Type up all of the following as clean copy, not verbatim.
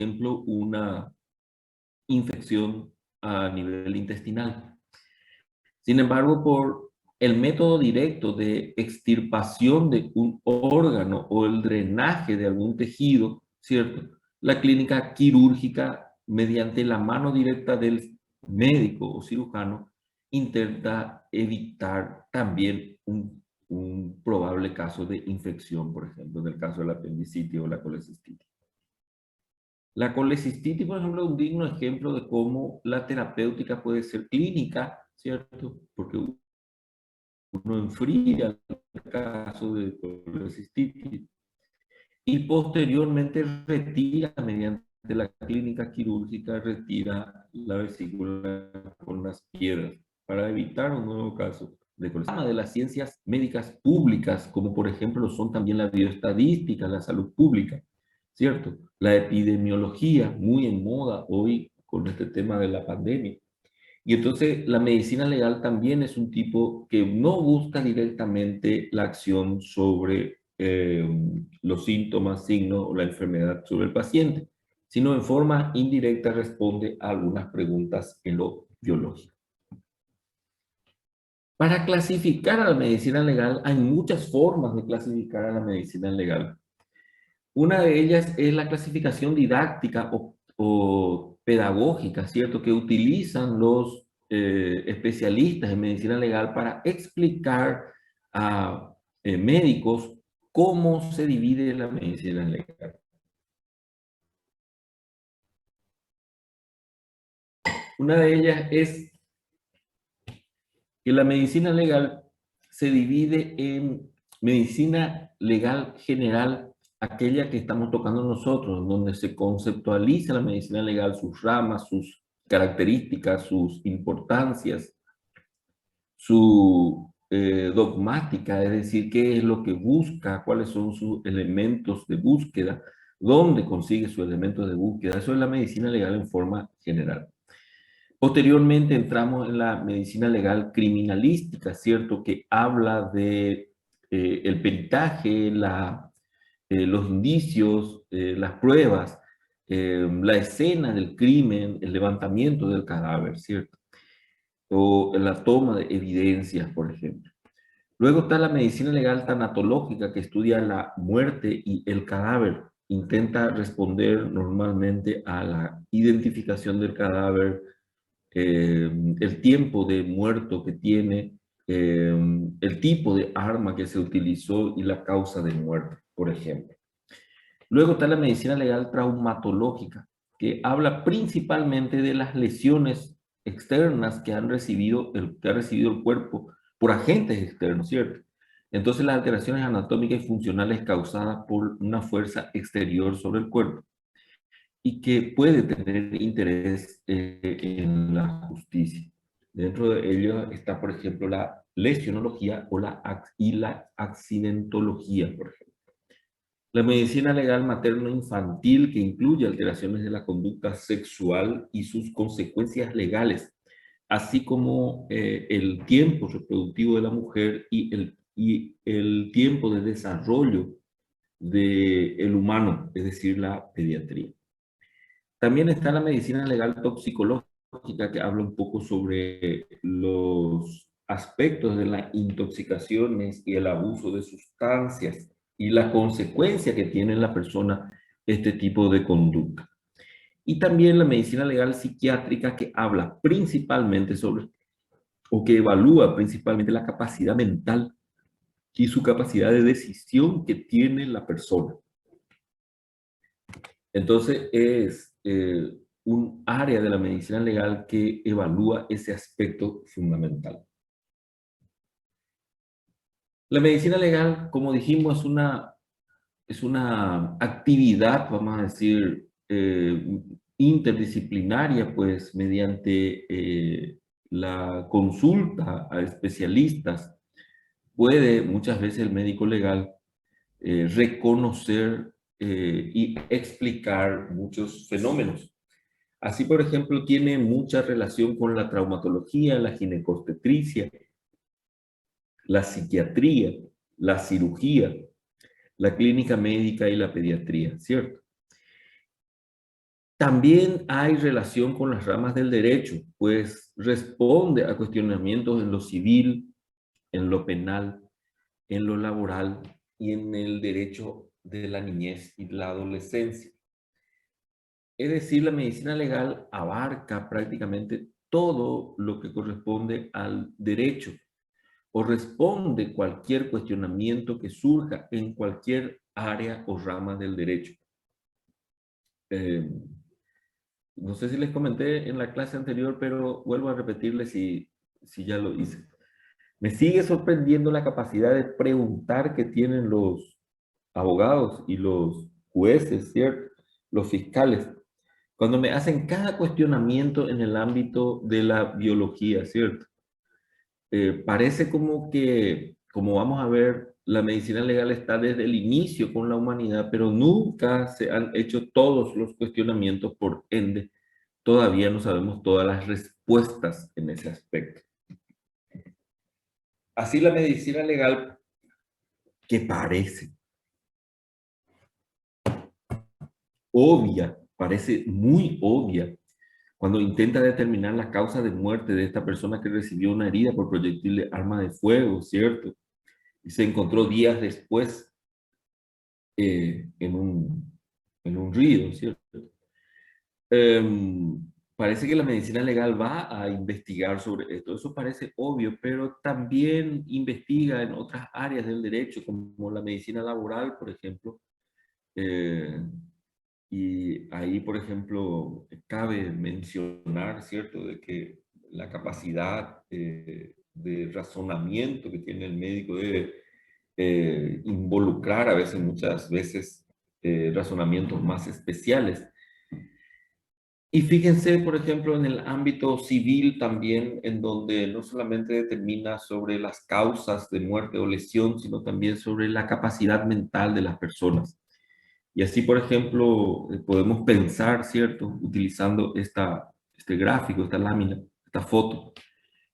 ejemplo, una infección a nivel intestinal. Sin embargo, por el método directo de extirpación de un órgano o el drenaje de algún tejido, ¿cierto? La clínica quirúrgica, mediante la mano directa del médico o cirujano, intenta evitar también un probable caso de infección, por ejemplo, en el caso de la apendicitis o la colecistitis. La colecistitis, por ejemplo, es un digno ejemplo de cómo la terapéutica puede ser clínica, ¿cierto? Porque uno enfría el caso de colecistitis y posteriormente retira, mediante la clínica quirúrgica, retira la vesícula con las piedras para evitar un nuevo caso de colecistitis. De las ciencias médicas públicas, como por ejemplo son también la bioestadística, la salud pública, ¿cierto? La epidemiología, muy en moda hoy con este tema de la pandemia. Y entonces la medicina legal también es un tipo que no busca directamente la acción sobre los síntomas, signos o la enfermedad sobre el paciente, sino en forma indirecta responde a algunas preguntas en lo biológico. Para clasificar a la medicina legal, hay muchas formas de clasificar a la medicina legal. Una de ellas es la clasificación didáctica o pedagógica, ¿cierto? Que utilizan los especialistas en medicina legal para explicar a médicos cómo se divide la medicina legal. Una de ellas es que la medicina legal se divide en medicina legal general, aquella que estamos tocando nosotros, donde se conceptualiza la medicina legal, sus ramas, sus características, sus importancias, su dogmática, es decir, qué es lo que busca, cuáles son sus elementos de búsqueda, dónde consigue sus elementos de búsqueda. Eso es la medicina legal en forma general. Posteriormente entramos en la medicina legal criminalística, ¿cierto? Que habla de el peritaje, los indicios, las pruebas, la escena del crimen, el levantamiento del cadáver, ¿cierto? O la toma de evidencias, por ejemplo. Luego está la medicina legal tanatológica, que estudia la muerte y el cadáver. Intenta responder normalmente a la identificación del cadáver, el tiempo de muerto que tiene, el tipo de arma que se utilizó y la causa de muerte, por ejemplo. Luego está la medicina legal traumatológica, que habla principalmente de las lesiones externas que ha recibido el cuerpo por agentes externos, ¿cierto? Entonces las alteraciones anatómicas y funcionales causadas por una fuerza exterior sobre el cuerpo y que puede tener interés en la justicia. Dentro de ello está, por ejemplo, la lesionología y la accidentología, por ejemplo. La medicina legal materno-infantil, que incluye alteraciones de la conducta sexual y sus consecuencias legales, así como el tiempo reproductivo de la mujer y el tiempo de desarrollo del humano, es decir, la pediatría. También está la medicina legal toxicológica, que habla un poco sobre los aspectos de las intoxicaciones y el abuso de sustancias y la consecuencia que tiene en la persona este tipo de conducta. Y también la medicina legal psiquiátrica, que habla principalmente sobre, o que evalúa principalmente la capacidad mental y su capacidad de decisión que tiene la persona. Entonces es un área de la medicina legal que evalúa ese aspecto fundamental. La medicina legal, como dijimos, es una actividad, vamos a decir, interdisciplinaria, pues mediante la consulta a especialistas puede muchas veces el médico legal reconocer y explicar muchos fenómenos. Así, por ejemplo, tiene mucha relación con la traumatología, la ginecobstetricia, la psiquiatría, la cirugía, la clínica médica y la pediatría, ¿cierto? También hay relación con las ramas del derecho, pues responde a cuestionamientos en lo civil, en lo penal, en lo laboral y en el derecho de la niñez y la adolescencia. Es decir, la medicina legal abarca prácticamente todo lo que corresponde al derecho o responde cualquier cuestionamiento que surja en cualquier área o rama del derecho. Eh, no sé si les comenté en la clase anterior, pero vuelvo a repetirles si ya lo hice. Me sigue sorprendiendo la capacidad de preguntar que tienen los abogados y los jueces, ¿cierto? Los fiscales, cuando me hacen cada cuestionamiento en el ámbito de la biología, ¿cierto? Parece como que, como vamos a ver, la medicina legal está desde el inicio con la humanidad, pero nunca se han hecho todos los cuestionamientos, por ende, todavía no sabemos todas las respuestas en ese aspecto. Así la medicina legal, que parece obvia, parece muy obvia, cuando intenta determinar la causa de muerte de esta persona que recibió una herida por proyectil de arma de fuego, ¿cierto? Y se encontró días después en un río, ¿cierto? Parece que la medicina legal va a investigar sobre esto. Eso parece obvio, pero también investiga en otras áreas del derecho, como la medicina laboral, por ejemplo. Y ahí, por ejemplo, cabe mencionar, ¿cierto?, de que la capacidad de razonamiento que tiene el médico debe involucrar a veces, muchas veces, razonamientos más especiales. Y fíjense, por ejemplo, en el ámbito civil también, en donde no solamente determina sobre las causas de muerte o lesión, sino también sobre la capacidad mental de las personas. Y así, por ejemplo, podemos pensar, ¿cierto? Utilizando este gráfico, esta lámina, esta foto,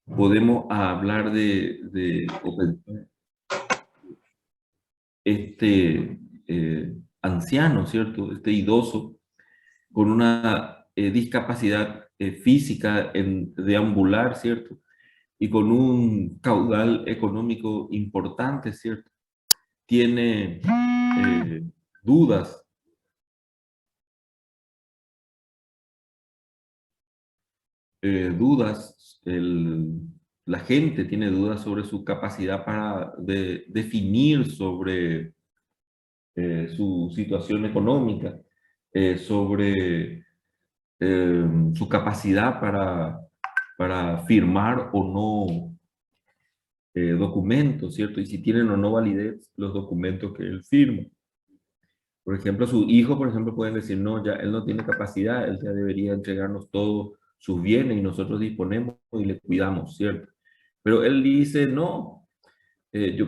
podemos hablar de este anciano, ¿cierto? Este idoso con una discapacidad física en deambular, ¿cierto? Y con un caudal económico importante, ¿cierto? Tiene dudas, la gente tiene dudas sobre su capacidad para definir sobre su situación económica, sobre su capacidad para firmar o no documentos, ¿cierto? Y si tienen o no validez los documentos que él firma. Por ejemplo, su hijo, por ejemplo, pueden decir, no, ya él no tiene capacidad, él ya debería entregarnos todos sus bienes y nosotros disponemos y le cuidamos, ¿cierto? Pero él dice, no,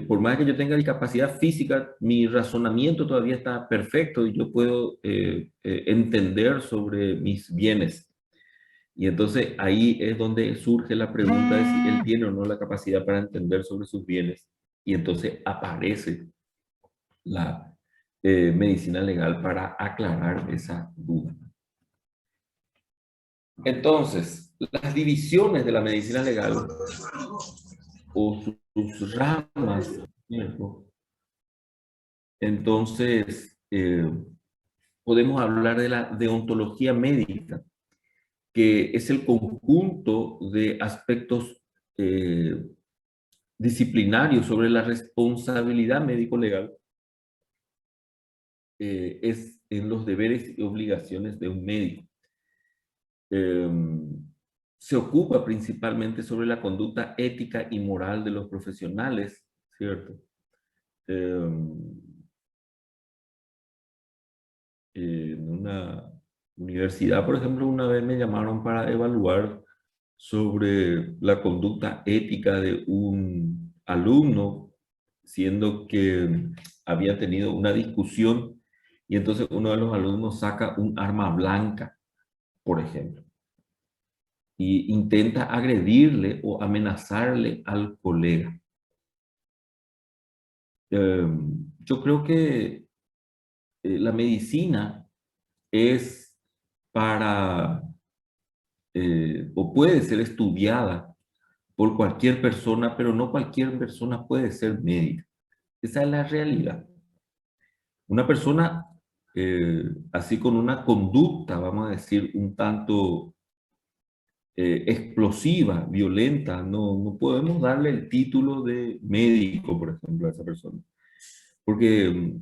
por más que yo tenga discapacidad física, mi razonamiento todavía está perfecto y yo puedo entender sobre mis bienes. Y entonces ahí es donde surge la pregunta de si él tiene o no la capacidad para entender sobre sus bienes. Y entonces aparece la medicina legal para aclarar esa duda. Entonces, las divisiones de la medicina legal o sus ramas, ¿cierto? Entonces, podemos hablar de la deontología médica, que es el conjunto de aspectos disciplinarios sobre la responsabilidad médico-legal es en los deberes y obligaciones de un médico. Se ocupa principalmente sobre la conducta ética y moral de los profesionales, ¿cierto? En una universidad, por ejemplo, una vez me llamaron para evaluar sobre la conducta ética de un alumno, siendo que había tenido una discusión y entonces uno de los alumnos saca un arma blanca, por ejemplo, y intenta agredirle o amenazarle al colega. Yo creo que la medicina es para, o puede ser estudiada por cualquier persona, pero no cualquier persona puede ser médica. Esa es la realidad. Una persona así con una conducta, vamos a decir, un tanto explosiva, violenta, no podemos darle el título de médico, por ejemplo, a esa persona. Porque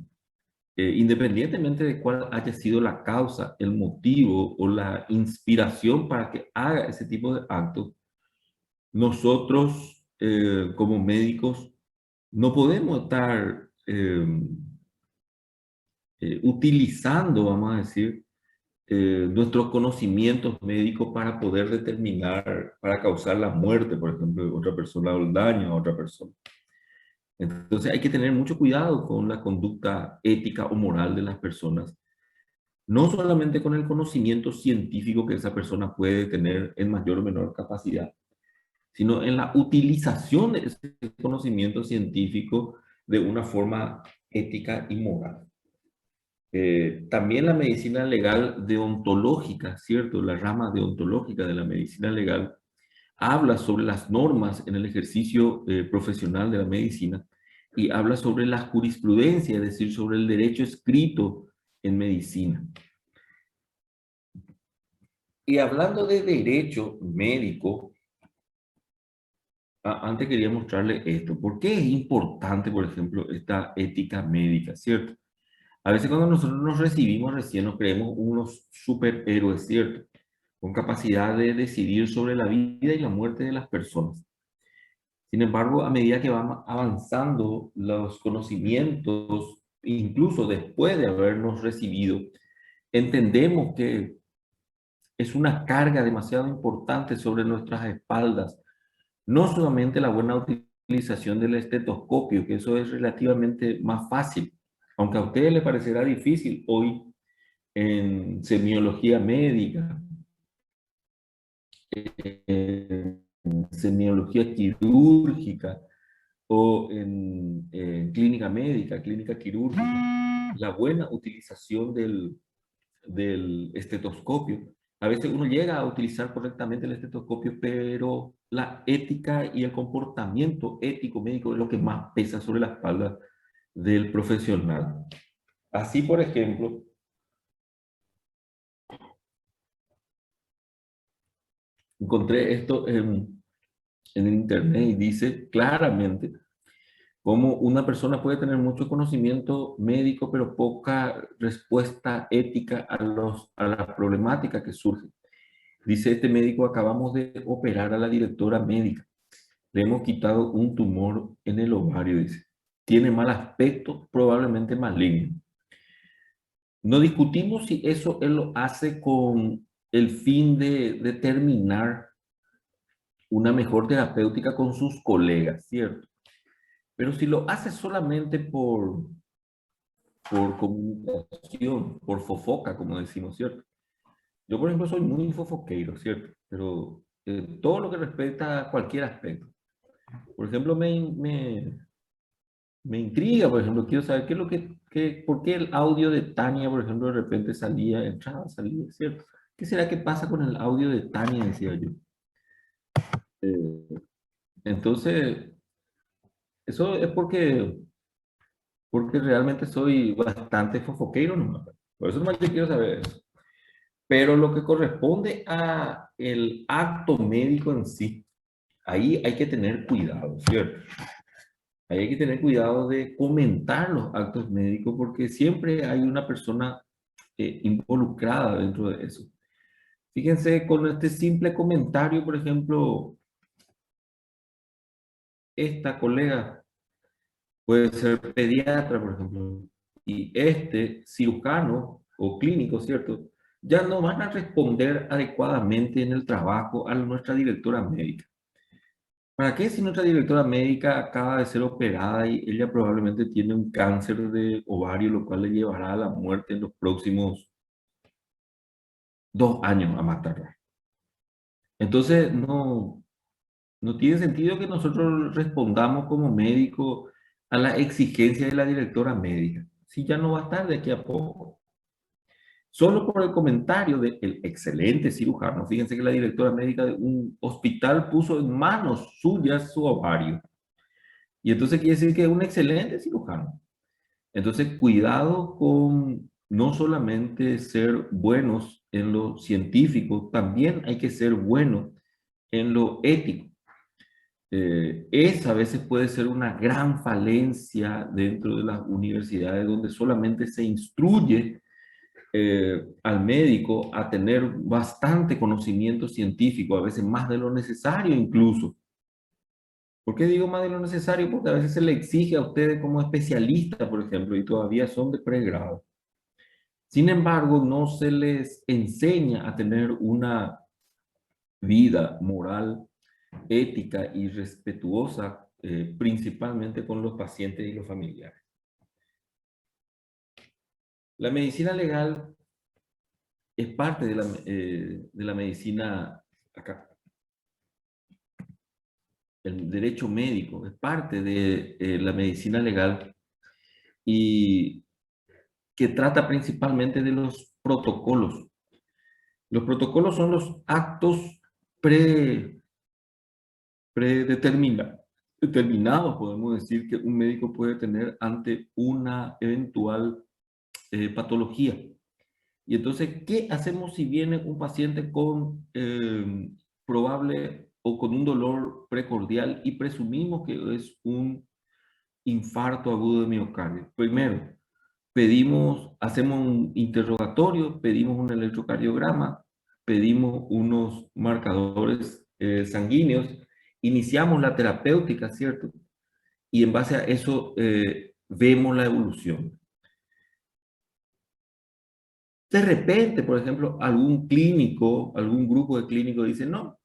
independientemente de cuál haya sido la causa, el motivo o la inspiración para que haga ese tipo de actos, nosotros como médicos no podemos estar utilizando, vamos a decir, nuestros conocimientos médicos para poder determinar, para causar la muerte, por ejemplo, de otra persona o el daño a otra persona. Entonces hay que tener mucho cuidado con la conducta ética o moral de las personas, no solamente con el conocimiento científico que esa persona puede tener en mayor o menor capacidad, sino en la utilización de ese conocimiento científico de una forma ética y moral. También la medicina legal deontológica, ¿cierto? La rama deontológica de la medicina legal habla sobre las normas en el ejercicio profesional de la medicina y habla sobre la jurisprudencia, es decir, sobre el derecho escrito en medicina. Y hablando de derecho médico, antes quería mostrarle esto. ¿Por qué es importante, por ejemplo, esta ética médica, cierto? A veces cuando nosotros nos recibimos recién nos creemos unos superhéroes, ¿cierto? Con capacidad de decidir sobre la vida y la muerte de las personas. Sin embargo, a medida que van avanzando los conocimientos, incluso después de habernos recibido, entendemos que es una carga demasiado importante sobre nuestras espaldas. No solamente la buena utilización del estetoscopio, que eso es relativamente más fácil, aunque a ustedes les parecerá difícil hoy en semiología médica, en semiología quirúrgica o en clínica médica, clínica quirúrgica, la buena utilización del estetoscopio. A veces uno llega a utilizar correctamente el estetoscopio, pero la ética y el comportamiento ético médico es lo que más pesa sobre la espalda del profesional. Así, por ejemplo, encontré esto en internet y dice claramente cómo una persona puede tener mucho conocimiento médico, pero poca respuesta ética a la problemática que surge. Dice este médico: acabamos de operar a la directora médica. Le hemos quitado un tumor en el ovario, dice. Tiene mal aspecto, probablemente maligno. No discutimos si eso él lo hace con el fin de determinar una mejor terapéutica con sus colegas, ¿cierto? Pero si lo hace solamente por comunicación, por fofoca, como decimos, ¿cierto? Yo, por ejemplo, soy muy fofoqueiro, ¿cierto? Pero todo lo que respecta a cualquier aspecto. Por ejemplo, me intriga, por ejemplo, quiero saber qué es lo por qué el audio de Tania, por ejemplo, de repente salía, entraba, salía, ¿cierto? ¿Qué será que pasa con el audio de Tania? Decía yo. Eh, entonces, eso es porque realmente soy bastante fofoqueiro, ¿no? Por eso nomás yo quiero saber eso. Pero lo que corresponde a el acto médico en sí, ahí hay que tener cuidado, ¿cierto? Ahí hay que tener cuidado de comentar los actos médicos porque siempre hay una persona involucrada dentro de eso. Fíjense, con este simple comentario, por ejemplo, esta colega puede ser pediatra, por ejemplo, y este cirujano o clínico, ¿cierto? Ya no van a responder adecuadamente en el trabajo a nuestra directora médica. ¿Para qué si nuestra directora médica acaba de ser operada y ella probablemente tiene un cáncer de ovario, lo cual le llevará a la muerte en los próximos 2 años a más tardar? Entonces, no tiene sentido que nosotros respondamos como médico a la exigencia de la directora médica, si ya no va a estar de aquí a poco. Solo por el comentario del excelente cirujano. Fíjense que la directora médica de un hospital puso en manos suyas su ovario. Y entonces quiere decir que es un excelente cirujano. Entonces, cuidado con no solamente ser buenos en lo científico, también hay que ser buenos en lo ético. Esa a veces puede ser una gran falencia dentro de las universidades donde solamente se instruye al médico a tener bastante conocimiento científico, a veces más de lo necesario incluso. ¿Por qué digo más de lo necesario? Porque a veces se le exige a ustedes como especialistas, por ejemplo, y todavía son de pregrado. Sin embargo, no se les enseña a tener una vida moral, ética y respetuosa, principalmente con los pacientes y los familiares. La medicina legal es parte de la medicina, acá, el derecho médico, es parte de la medicina legal y que trata principalmente de los protocolos. Los protocolos son los actos determinados, podemos decir, que un médico puede tener ante una eventual patología. Y entonces, ¿qué hacemos si viene un paciente con probable o con un dolor precordial y presumimos que es un infarto agudo de miocardio? Primero, hacemos un interrogatorio, pedimos un electrocardiograma, pedimos unos marcadores sanguíneos, iniciamos la terapéutica, ¿cierto? Y en base a eso vemos la evolución. De repente, por ejemplo, algún clínico, algún grupo de clínicos dice, no,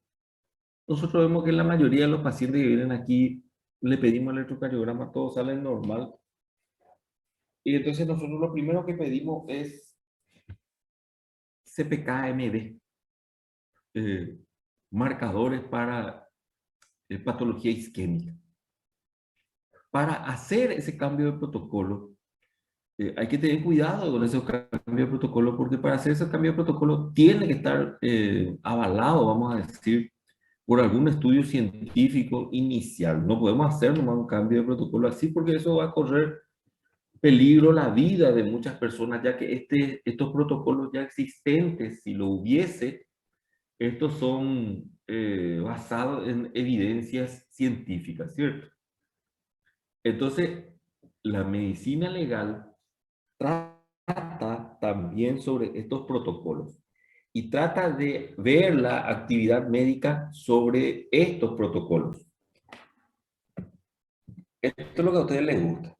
nosotros vemos que la mayoría de los pacientes que vienen aquí le pedimos el electrocardiograma, todos salen normal. Y entonces nosotros lo primero que pedimos es CPK-MB, marcadores para patología isquémica. Para hacer ese cambio de protocolo, hay que tener cuidado con ese cambio de protocolo, porque para hacer ese cambio de protocolo tiene que estar avalado, vamos a decir, por algún estudio científico inicial. No podemos hacer nomás un cambio de protocolo así, porque eso va a correr peligro la vida de muchas personas, ya que estos protocolos ya existentes, si lo hubiese, estos son basados en evidencias científicas, ¿cierto? Entonces, la medicina legal trata también sobre estos protocolos y trata de ver la actividad médica sobre estos protocolos. Esto es lo que a ustedes les gusta.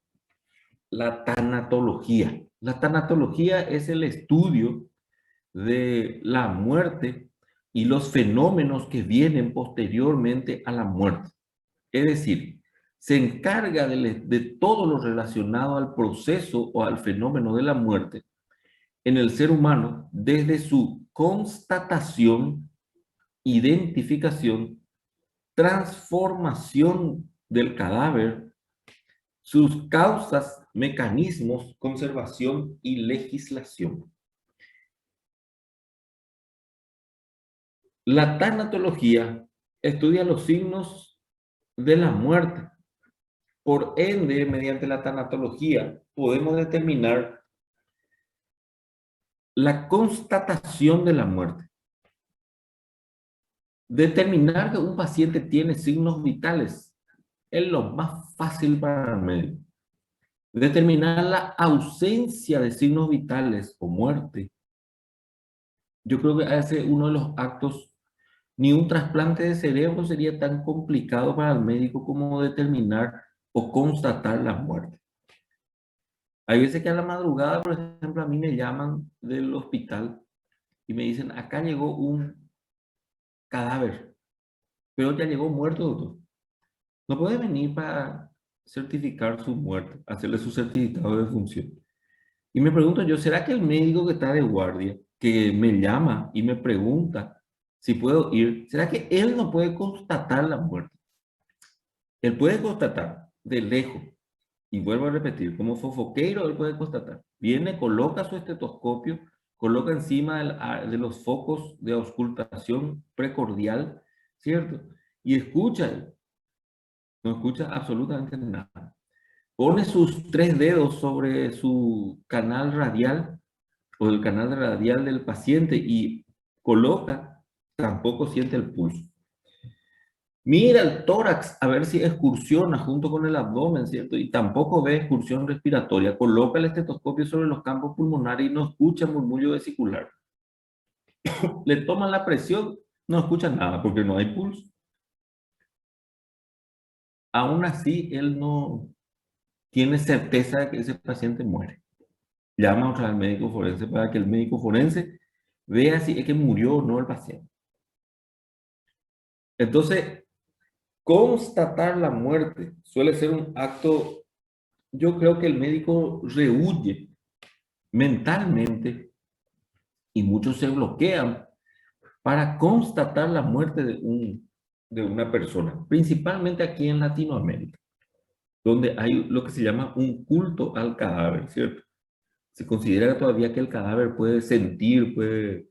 La tanatología. La tanatología es el estudio de la muerte y los fenómenos que vienen posteriormente a la muerte. Es decir, se encarga de todo lo relacionado al proceso o al fenómeno de la muerte en el ser humano desde su constatación, identificación, transformación del cadáver, sus causas, mecanismos, conservación y legislación. La tanatología estudia los signos de la muerte. Por ende, mediante la tanatología, podemos determinar la constatación de la muerte. Determinar que un paciente tiene signos vitales es lo más fácil para el médico. Determinar la ausencia de signos vitales o muerte. Yo creo que ese es uno de los actos. Ni un trasplante de cerebro sería tan complicado para el médico como determinar o constatar la muerte. Hay veces que a la madrugada, por ejemplo, a mí me llaman del hospital y me dicen, acá llegó un cadáver, pero ya llegó muerto, doctor. No puede venir para certificar su muerte, hacerle su certificado de función. Y me pregunto yo, ¿será que el médico que está de guardia, que me llama y me pregunta si puedo ir, ¿será que él no puede constatar la muerte? Él puede constatar de lejos, y vuelvo a repetir, como fofoqueiro él puede constatar. Viene, coloca su estetoscopio, coloca encima de los focos de auscultación precordial, ¿cierto? Y escucha, no escucha absolutamente nada. Pone sus 3 dedos sobre su canal radial o el canal radial del paciente y coloca, tampoco siente el pulso. Mira el tórax a ver si excursiona junto con el abdomen, ¿cierto? Y tampoco ve excursión respiratoria. Coloca el estetoscopio sobre los campos pulmonares y no escucha murmullo vesicular. Le toman la presión, no escucha nada porque no hay pulso. Aún así, él no tiene certeza de que ese paciente muere. Llama otra vez al médico forense para que el médico forense vea si es que murió o no el paciente. Entonces, constatar la muerte suele ser un acto, yo creo que el médico rehuye mentalmente y muchos se bloquean para constatar la muerte de una persona, principalmente aquí en Latinoamérica, donde hay lo que se llama un culto al cadáver, ¿cierto? Se considera todavía que el cadáver puede sentir, puede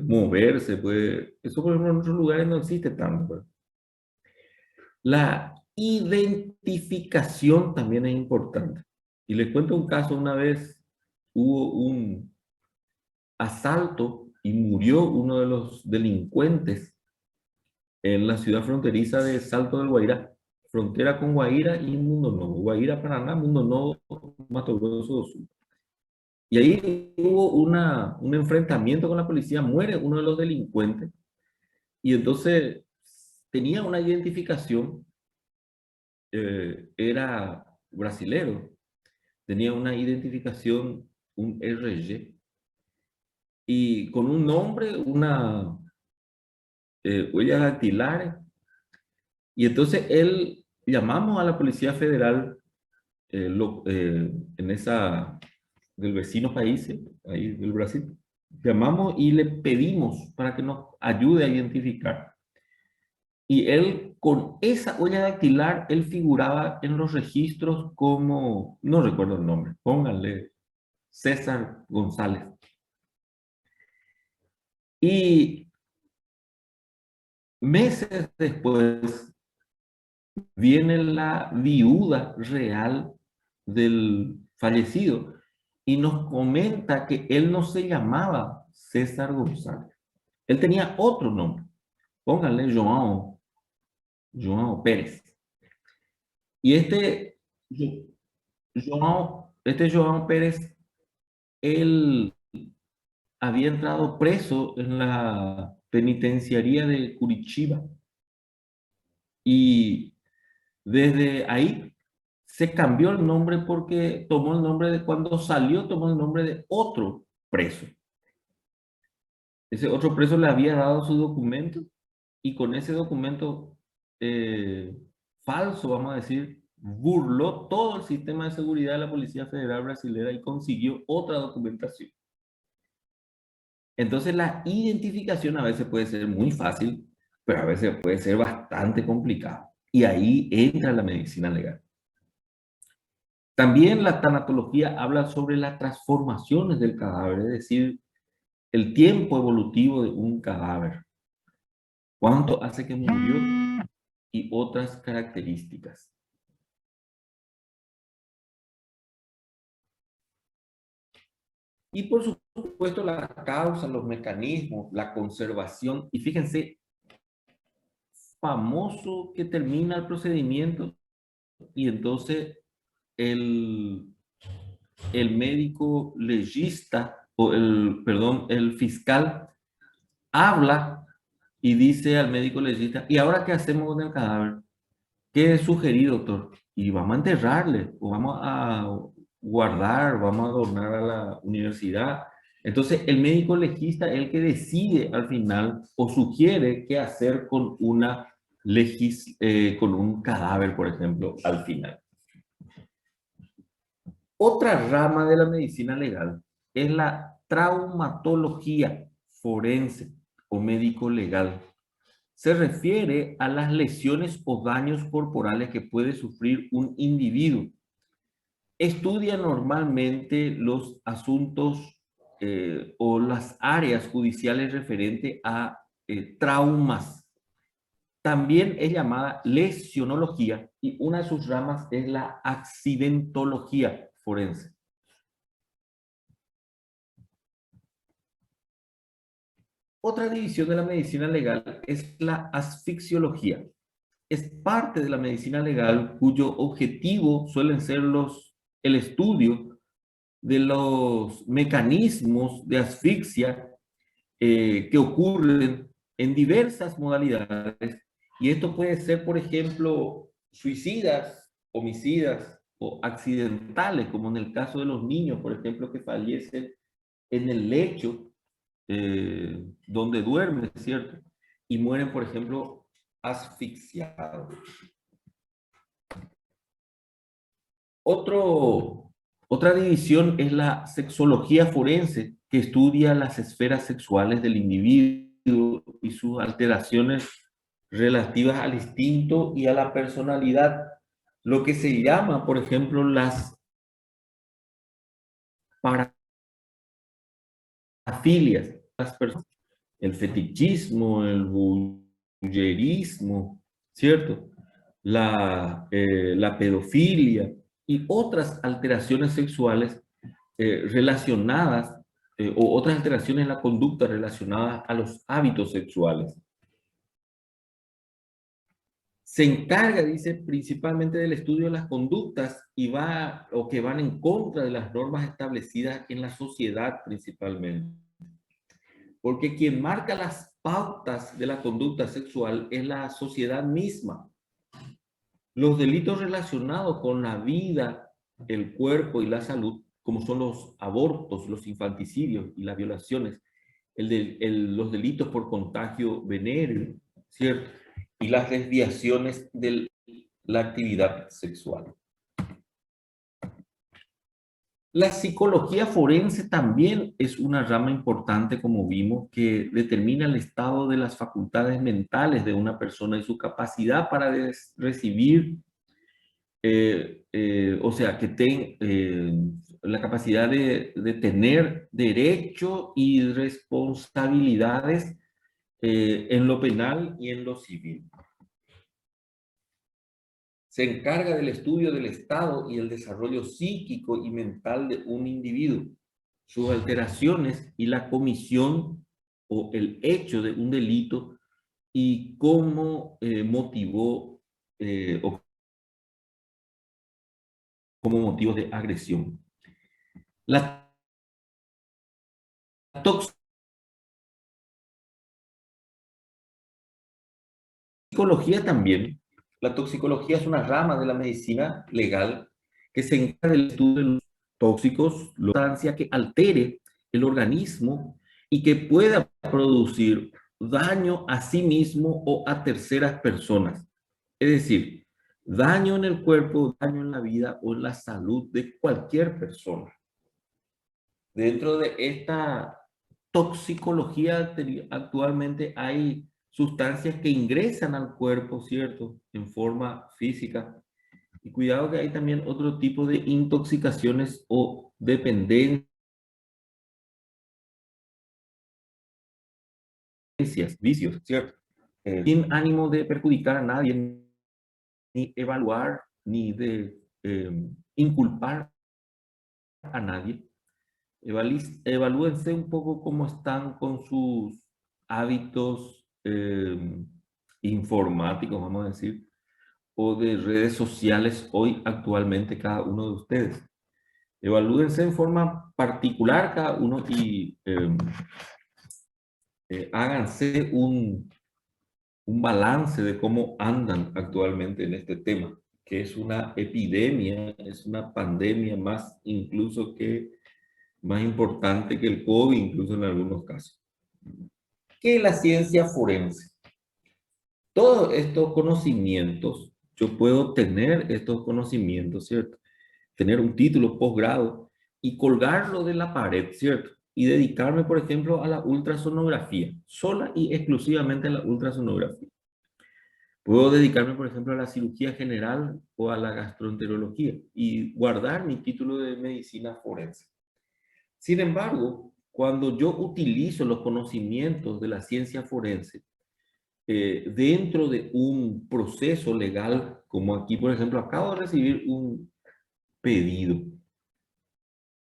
moverse, puede... Eso, por ejemplo, en otros lugares no existe tanto, ¿verdad? La identificación también es importante. Y les cuento un caso, una vez hubo un asalto y murió uno de los delincuentes en la ciudad fronteriza de Salto del Guairá, frontera con Guaira y Mundo Nuevo. Guaira, Paraná, Mundo Nuevo, Mato Grosso do Sul. Y ahí hubo un enfrentamiento con la policía, muere uno de los delincuentes y entonces tenía una identificación, era brasilero, tenía una identificación, un RG, y con un nombre, una huellas dactilares, y entonces él, llamamos a la Policía Federal en esa del vecino país, ahí del Brasil, llamamos y le pedimos para que nos ayude a identificar. Y él, con esa huella dactilar, él figuraba en los registros como, no recuerdo el nombre, pónganle César González. Y meses después viene la viuda real del fallecido y nos comenta que él no se llamaba César González. Él tenía otro nombre. Pónganle João Pérez. Y João Pérez, él había entrado preso en la penitenciaría de Curitiba. Y desde ahí se cambió el nombre porque tomó el nombre de, cuando salió, tomó el nombre de otro preso. Ese otro preso le había dado su documento y con ese documento falso, vamos a decir, burló todo el sistema de seguridad de la Policía Federal Brasilera y consiguió otra documentación. Entonces la identificación a veces puede ser muy fácil, pero a veces puede ser bastante complicado. Y ahí entra la medicina legal. También la tanatología habla sobre las transformaciones del cadáver, es decir, el tiempo evolutivo de un cadáver. ¿Cuánto hace que murió? Y otras características. Y por supuesto la causa, los mecanismos, la conservación. Y fíjense, famoso que termina el procedimiento y entonces el, el médico legista, o el fiscal habla y dice al médico legista, ¿y ahora qué hacemos con el cadáver? ¿Qué sugerí, doctor? Y vamos a enterrarle, o vamos a guardar, vamos a donar a la universidad. Entonces, el médico legista es el que decide al final o sugiere qué hacer con con un cadáver, por ejemplo, al final. Otra rama de la medicina legal es la traumatología forense o médico legal. Se refiere a las lesiones o daños corporales que puede sufrir un individuo. Estudia normalmente los asuntos o las áreas judiciales referentes a traumas. También es llamada lesionología y una de sus ramas es la accidentología forense. Otra división de la medicina legal es la asfixiología. Es parte de la medicina legal cuyo objetivo suelen ser el estudio de los mecanismos de asfixia que ocurren en diversas modalidades. Y esto puede ser, por ejemplo, suicidas, homicidas o accidentales, como en el caso de los niños, por ejemplo, que fallecen en el lecho donde duermen, ¿cierto? Y mueren, por ejemplo, asfixiados. Otra división es la sexología forense, que estudia las esferas sexuales del individuo y sus alteraciones relativas al instinto y a la personalidad. Lo que se llama, por ejemplo, las parafilias, las personas, el fetichismo, el voyeurismo, ¿cierto? La pedofilia y otras alteraciones sexuales relacionadas o otras alteraciones en la conducta relacionadas a los hábitos sexuales. Se encarga, dice, principalmente del estudio de las conductas o que van en contra de las normas establecidas en la sociedad principalmente. Porque quien marca las pautas de la conducta sexual es la sociedad misma. Los delitos relacionados con la vida, el cuerpo y la salud, como son los abortos, los infanticidios y las violaciones, los delitos por contagio venéreo, ¿cierto? Y las desviaciones de la actividad sexual. La psicología forense también es una rama importante, como vimos, que determina el estado de las facultades mentales de una persona y su capacidad para recibir, o sea, que tenga la capacidad de tener derecho y responsabilidades en lo penal y en lo civil. Se encarga del estudio del estado y el desarrollo psíquico y mental de un individuo, sus alteraciones y la comisión o el hecho de un delito y cómo motivó o como motivos de agresión. La toxicología también. La toxicología es una rama de la medicina legal que se encarga del estudio de los tóxicos, la sustancia que altere el organismo y que pueda producir daño a sí mismo o a terceras personas. Es decir, daño en el cuerpo, daño en la vida o en la salud de cualquier persona. Dentro de esta toxicología actualmente hay sustancias que ingresan al cuerpo, ¿cierto? En forma física. Y cuidado que hay también otro tipo de intoxicaciones o dependencias, vicios, ¿cierto? Sin ánimo de perjudicar a nadie, ni evaluar, ni de inculpar a nadie. Evalúense un poco cómo están con sus hábitos informáticos, vamos a decir, o de redes sociales hoy actualmente cada uno de ustedes. Evalúense en forma particular cada uno y háganse un balance de cómo andan actualmente en este tema, que es una epidemia, es una pandemia más incluso que más importante que el COVID, incluso en algunos casos. ¿Qué es la ciencia forense? Todos estos conocimientos, yo puedo tener estos conocimientos, ¿cierto? Tener un título posgrado y colgarlo de la pared, ¿cierto? Y dedicarme, por ejemplo, a la ultrasonografía, sola y exclusivamente a la ultrasonografía. Puedo dedicarme, por ejemplo, a la cirugía general o a la gastroenterología y guardar mi título de medicina forense. Sin embargo, cuando yo utilizo los conocimientos de la ciencia forense dentro de un proceso legal, como aquí, por ejemplo, acabo de recibir un pedido,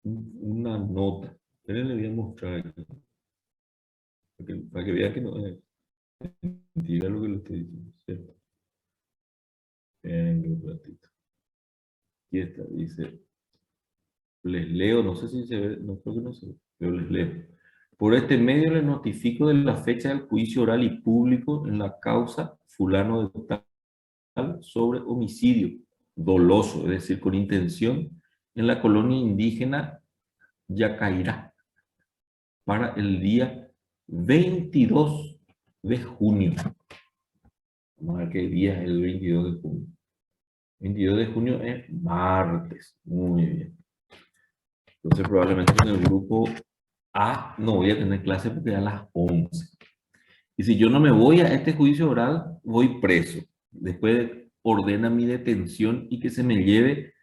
una nota. Le voy a mostrar aquí, para que vean que no es mentira lo que le estoy diciendo, ¿cierto? Venga un ratito. Aquí está, dice, les leo, no sé si se ve, no creo que no se ve, pero les leo. Por este medio les notifico de la fecha del juicio oral y público en la causa fulano de tal sobre homicidio doloso, es decir, con intención, en la colonia indígena Yacairá, para el día 22 de junio. Vamos a ver qué día es el 22 de junio. 22 de junio es martes. Muy bien. Entonces probablemente con el grupo A no voy a tener clase porque es a las 11. Y si yo no me voy a este juicio oral, voy preso. Después ordena mi detención y que se me lleve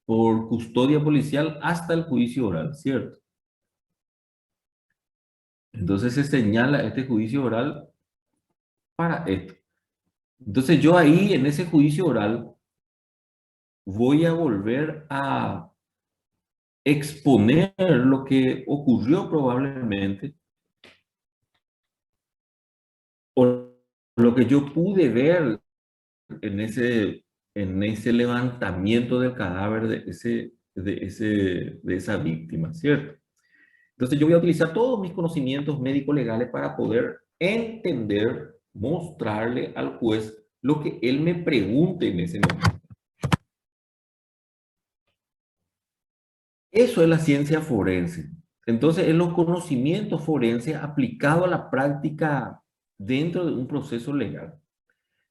por custodia policial hasta el juicio oral, ¿cierto? Entonces se señala este juicio oral para esto. Entonces yo ahí, en ese juicio oral, voy a volver a exponer lo que ocurrió probablemente, o lo que yo pude ver en ese levantamiento del cadáver de esa víctima, ¿cierto? Entonces yo voy a utilizar todos mis conocimientos médico-legales para poder entender, mostrarle al juez lo que él me pregunte en ese momento. Eso es la ciencia forense. Entonces, es los conocimientos forenses aplicados a la práctica dentro de un proceso legal.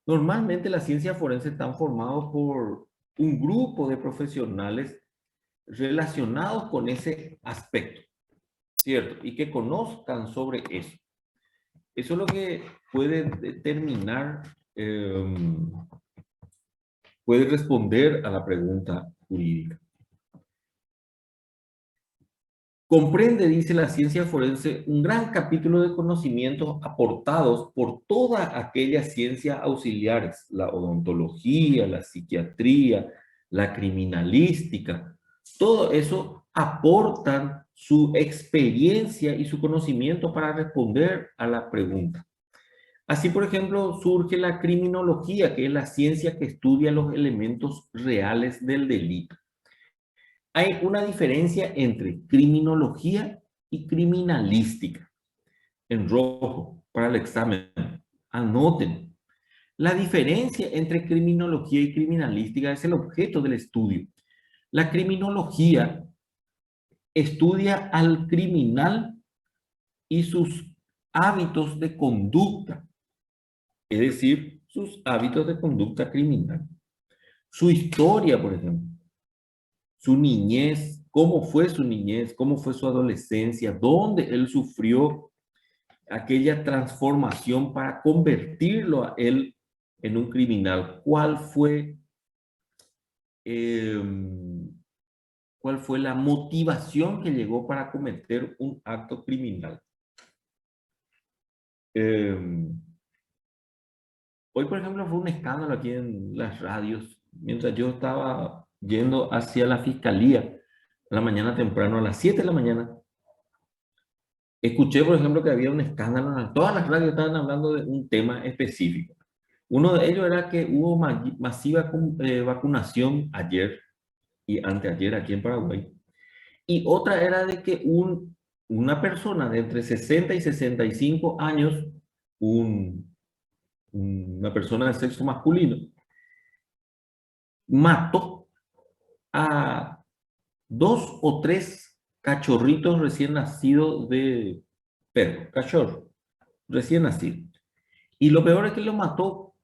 Normalmente la ciencia forense están formados por un grupo de profesionales relacionados con ese aspecto, ¿cierto? Y que conozcan sobre eso. Eso es lo que puede determinar, puede responder a la pregunta jurídica. Comprende, dice la ciencia forense, un gran capítulo de conocimientos aportados por todas aquellas ciencias auxiliares, la odontología, la psiquiatría, la criminalística. Todo eso aportan su experiencia y su conocimiento para responder a la pregunta. Así, por ejemplo, surge la criminología, que es la ciencia que estudia los elementos reales del delito. Hay una diferencia entre criminología y criminalística. En rojo, para el examen. Anoten. La diferencia entre criminología y criminalística es el objeto del estudio. La criminología estudia al criminal y sus hábitos de conducta, es decir, sus hábitos de conducta criminal. Su historia, por ejemplo, su niñez, cómo fue su niñez, cómo fue su adolescencia, dónde él sufrió aquella transformación para convertirlo a él en un criminal. Eh, ¿Cuál fue la motivación que llegó para cometer un acto criminal? Hoy, por ejemplo, fue un escándalo aquí en las radios, mientras yo estaba yendo hacia la fiscalía a la mañana temprano, a las 7 de la mañana. Escuché, por ejemplo, que había un escándalo, todas las radios estaban hablando de un tema específico. Uno de ellos era que hubo masiva vacunación ayer y anteayer aquí en Paraguay. Y otra era de que una persona de entre 60 y 65 años, una persona de sexo masculino, mató a 2 o 3 cachorritos recién nacidos de perro, cachorro, recién nacido. Y lo peor es que lo mató,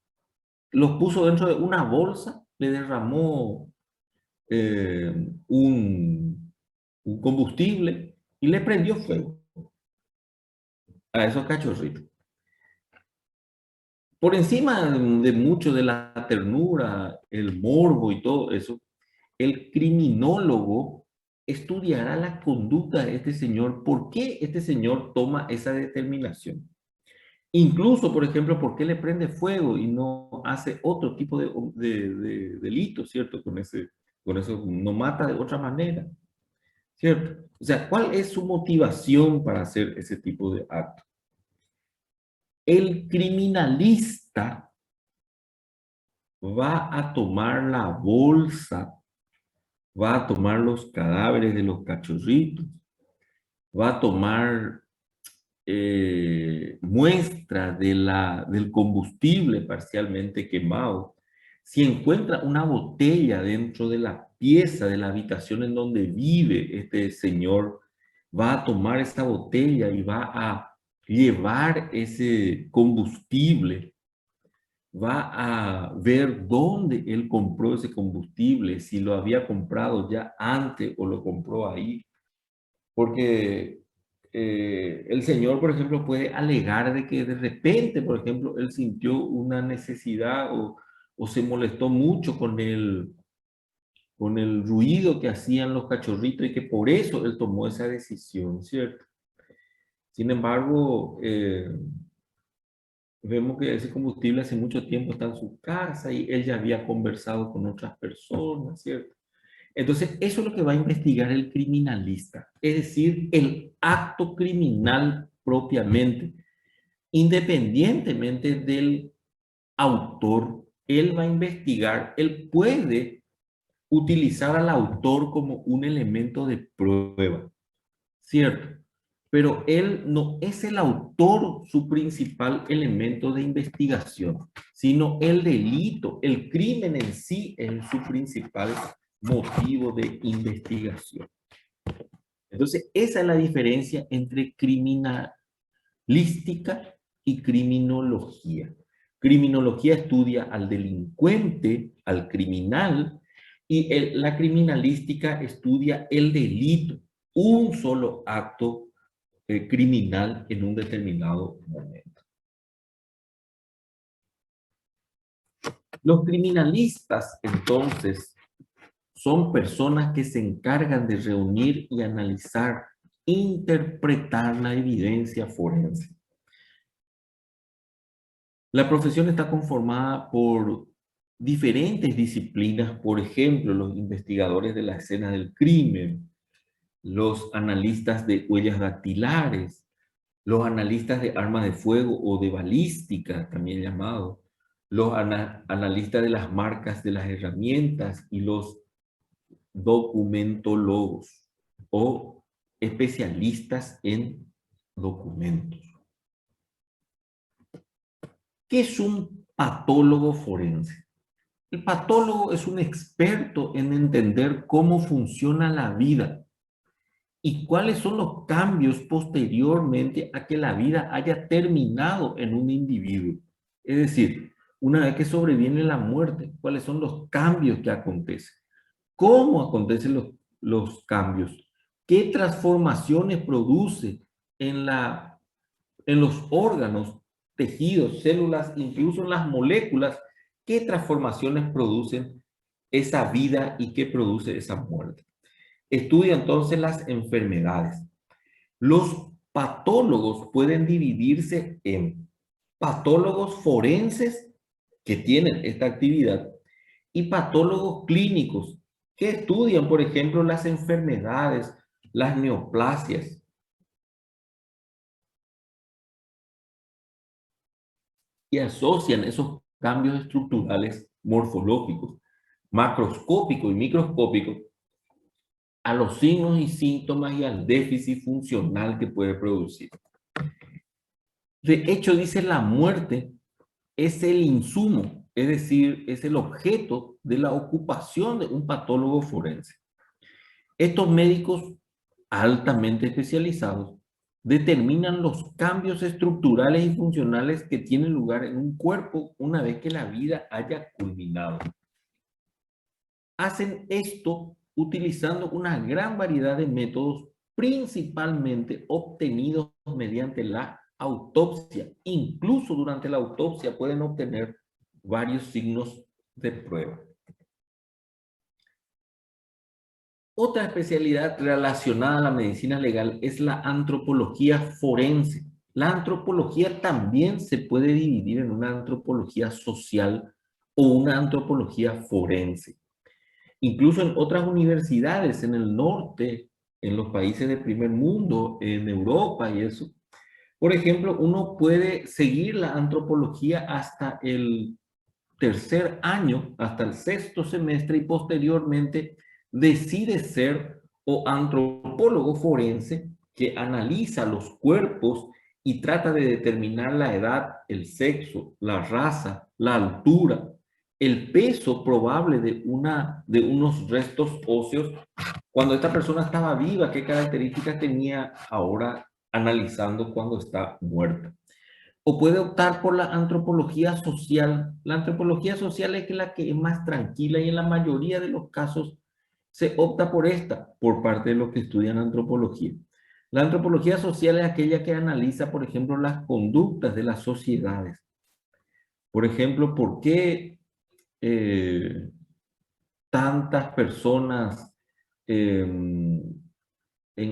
los puso dentro de una bolsa, le derramó eh, un, un combustible y le prendió fuego a esos cachorritos. Por encima de mucho de la ternura, el morbo y todo eso, el criminólogo estudiará la conducta de este señor, por qué este señor toma esa determinación. Incluso, por ejemplo, por qué le prende fuego y no hace otro tipo de delito, ¿cierto? Con eso no mata de otra manera, ¿cierto? O sea, ¿cuál es su motivación para hacer ese tipo de acto? El criminalista va a tomar la bolsa, va a tomar los cadáveres de los cachorritos, va a tomar muestra del combustible parcialmente quemado. Si encuentra una botella dentro de la pieza de la habitación en donde vive este señor, va a tomar esa botella y va a llevar ese combustible, va a ver dónde él compró ese combustible, si lo había comprado ya antes o lo compró ahí, porque el señor, por ejemplo, puede alegar de que de repente, por ejemplo, él sintió una necesidad o se molestó mucho con el ruido que hacían los cachorritos y que por eso él tomó esa decisión, ¿cierto? Sin embargo, vemos que ese combustible hace mucho tiempo está en su casa y él ya había conversado con otras personas, ¿cierto? Entonces, eso es lo que va a investigar el criminalista, es decir, el acto criminal propiamente, independientemente del autor, él va a investigar, él puede utilizar al autor como un elemento de prueba, ¿cierto? Pero él no es el autor su principal elemento de investigación, sino el delito, el crimen en sí es su principal motivo de investigación. Entonces, esa es la diferencia entre criminalística y criminología. Criminología estudia al delincuente, al criminal, y la criminalística estudia el delito, un solo acto criminal en un determinado momento. Los criminalistas, entonces, son personas que se encargan de reunir y analizar, interpretar la evidencia forense. La profesión está conformada por diferentes disciplinas, por ejemplo, los investigadores de la escena del crimen, los analistas de huellas dactilares, los analistas de armas de fuego o de balística, también llamados, los analistas de las marcas de las herramientas y los documentólogos o especialistas en documentos. ¿Qué es un patólogo forense? El patólogo es un experto en entender cómo funciona la vida y cuáles son los cambios posteriormente a que la vida haya terminado en un individuo. Es decir, una vez que sobreviene la muerte, cuáles son los cambios que acontecen, cómo acontecen los cambios, qué transformaciones produce en, en los órganos, tejidos, células, incluso en las moléculas, qué transformaciones producen esa vida y qué produce esa muerte. Estudia entonces las enfermedades. Los patólogos pueden dividirse en patólogos forenses que tienen esta actividad y patólogos clínicos que estudian, por ejemplo, las enfermedades, las neoplasias. Y asocian esos cambios estructurales morfológicos, macroscópicos y microscópicos a los signos y síntomas y al déficit funcional que puede producir. De hecho, dice la muerte es el insumo, es decir, es el objeto de la ocupación de un patólogo forense. Estos médicos altamente especializados determinan los cambios estructurales y funcionales que tienen lugar en un cuerpo una vez que la vida haya culminado. Hacen esto utilizando una gran variedad de métodos, principalmente obtenidos mediante la autopsia. Incluso durante la autopsia pueden obtener varios signos de prueba. Otra especialidad relacionada a la medicina legal es la antropología forense. La antropología también se puede dividir en una antropología social o una antropología forense. Incluso en otras universidades en el norte, en los países del primer mundo, en Europa y eso. Por ejemplo, uno puede seguir la antropología hasta el tercer año, hasta el sexto semestre, y posteriormente decide ser o antropólogo forense que analiza los cuerpos y trata de determinar la edad, el sexo, la raza, la altura, el peso probable de unos restos óseos cuando esta persona estaba viva, qué características tenía ahora analizando cuando está muerta. O puede optar por la antropología social. La antropología social es la que es más tranquila y en la mayoría de los casos se opta por esta, por parte de los que estudian antropología. La antropología social es aquella que analiza, por ejemplo, las conductas de las sociedades. Por ejemplo, ¿por qué eh, tantas personas en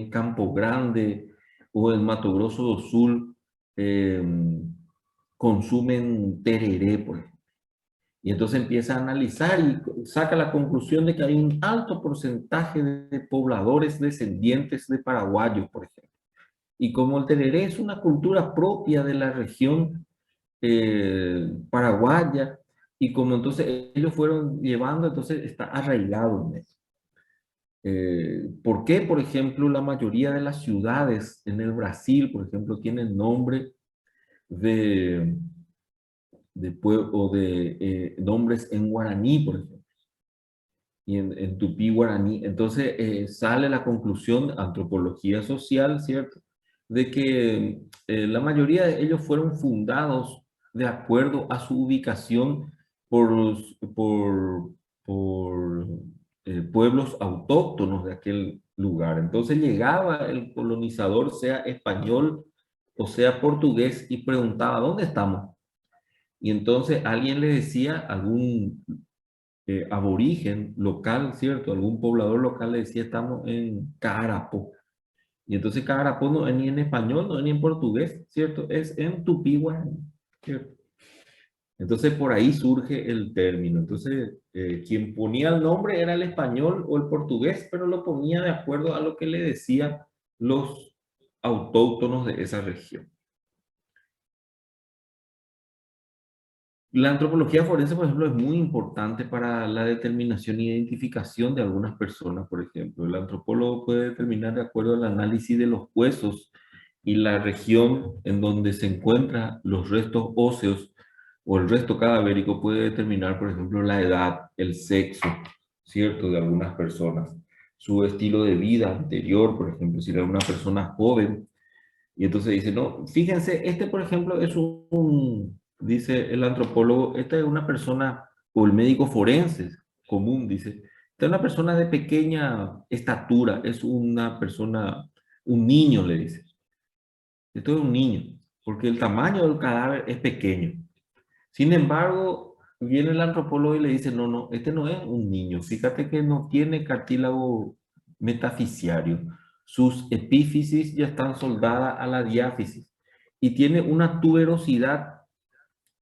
Campo Grande o en Mato Grosso do Sul eh, consumen tereré, por ejemplo? Y entonces empieza a analizar y saca la conclusión de que hay un alto porcentaje de pobladores descendientes de paraguayos, por ejemplo. Y como el tereré es una cultura propia de la región paraguaya, y como entonces ellos fueron llevando, entonces está arraigado en eso. ¿Por qué, por ejemplo, la mayoría de las ciudades en el Brasil, por ejemplo, tienen nombre de, o de nombres en guaraní, por ejemplo, y en tupí guaraní? Entonces sale la conclusión, antropología social, ¿cierto?, de que la mayoría de ellos fueron fundados de acuerdo a su ubicación por, por, por pueblos autóctonos de aquel lugar. Entonces llegaba el colonizador, sea español o sea portugués, y preguntaba, ¿dónde estamos? Y entonces alguien le decía, algún aborigen local, ¿cierto? Algún poblador local le decía, estamos en Carapó. Y entonces Carapó no es ni en español, no es ni en portugués, ¿cierto? Es en tupí guaraní, ¿cierto? Entonces por ahí surge el término. Entonces quien ponía el nombre era el español o el portugués, pero lo ponía de acuerdo a lo que le decían los autóctonos de esa región. La antropología forense, por ejemplo, es muy importante para la determinación e identificación de algunas personas, por ejemplo. El antropólogo puede determinar, de acuerdo al análisis de los huesos y la región en donde se encuentran los restos óseos o el resto cadavérico, puede determinar, por ejemplo, la edad, el sexo, ¿cierto?, de algunas personas. Su estilo de vida anterior, por ejemplo, si era una persona joven. Y entonces dice, no, fíjense, este por ejemplo es dice el antropólogo, esta es una persona, o el médico forense común, dice, esta es una persona de pequeña estatura, es una persona, un niño, le dice. Esto es un niño, porque el tamaño del cadáver es pequeño. Sin embargo, viene el antropólogo y le dice, no, no, este no es un niño. Fíjate que no tiene cartílago metafisiario. Sus epífisis ya están soldadas a la diáfisis y tiene una tuberosidad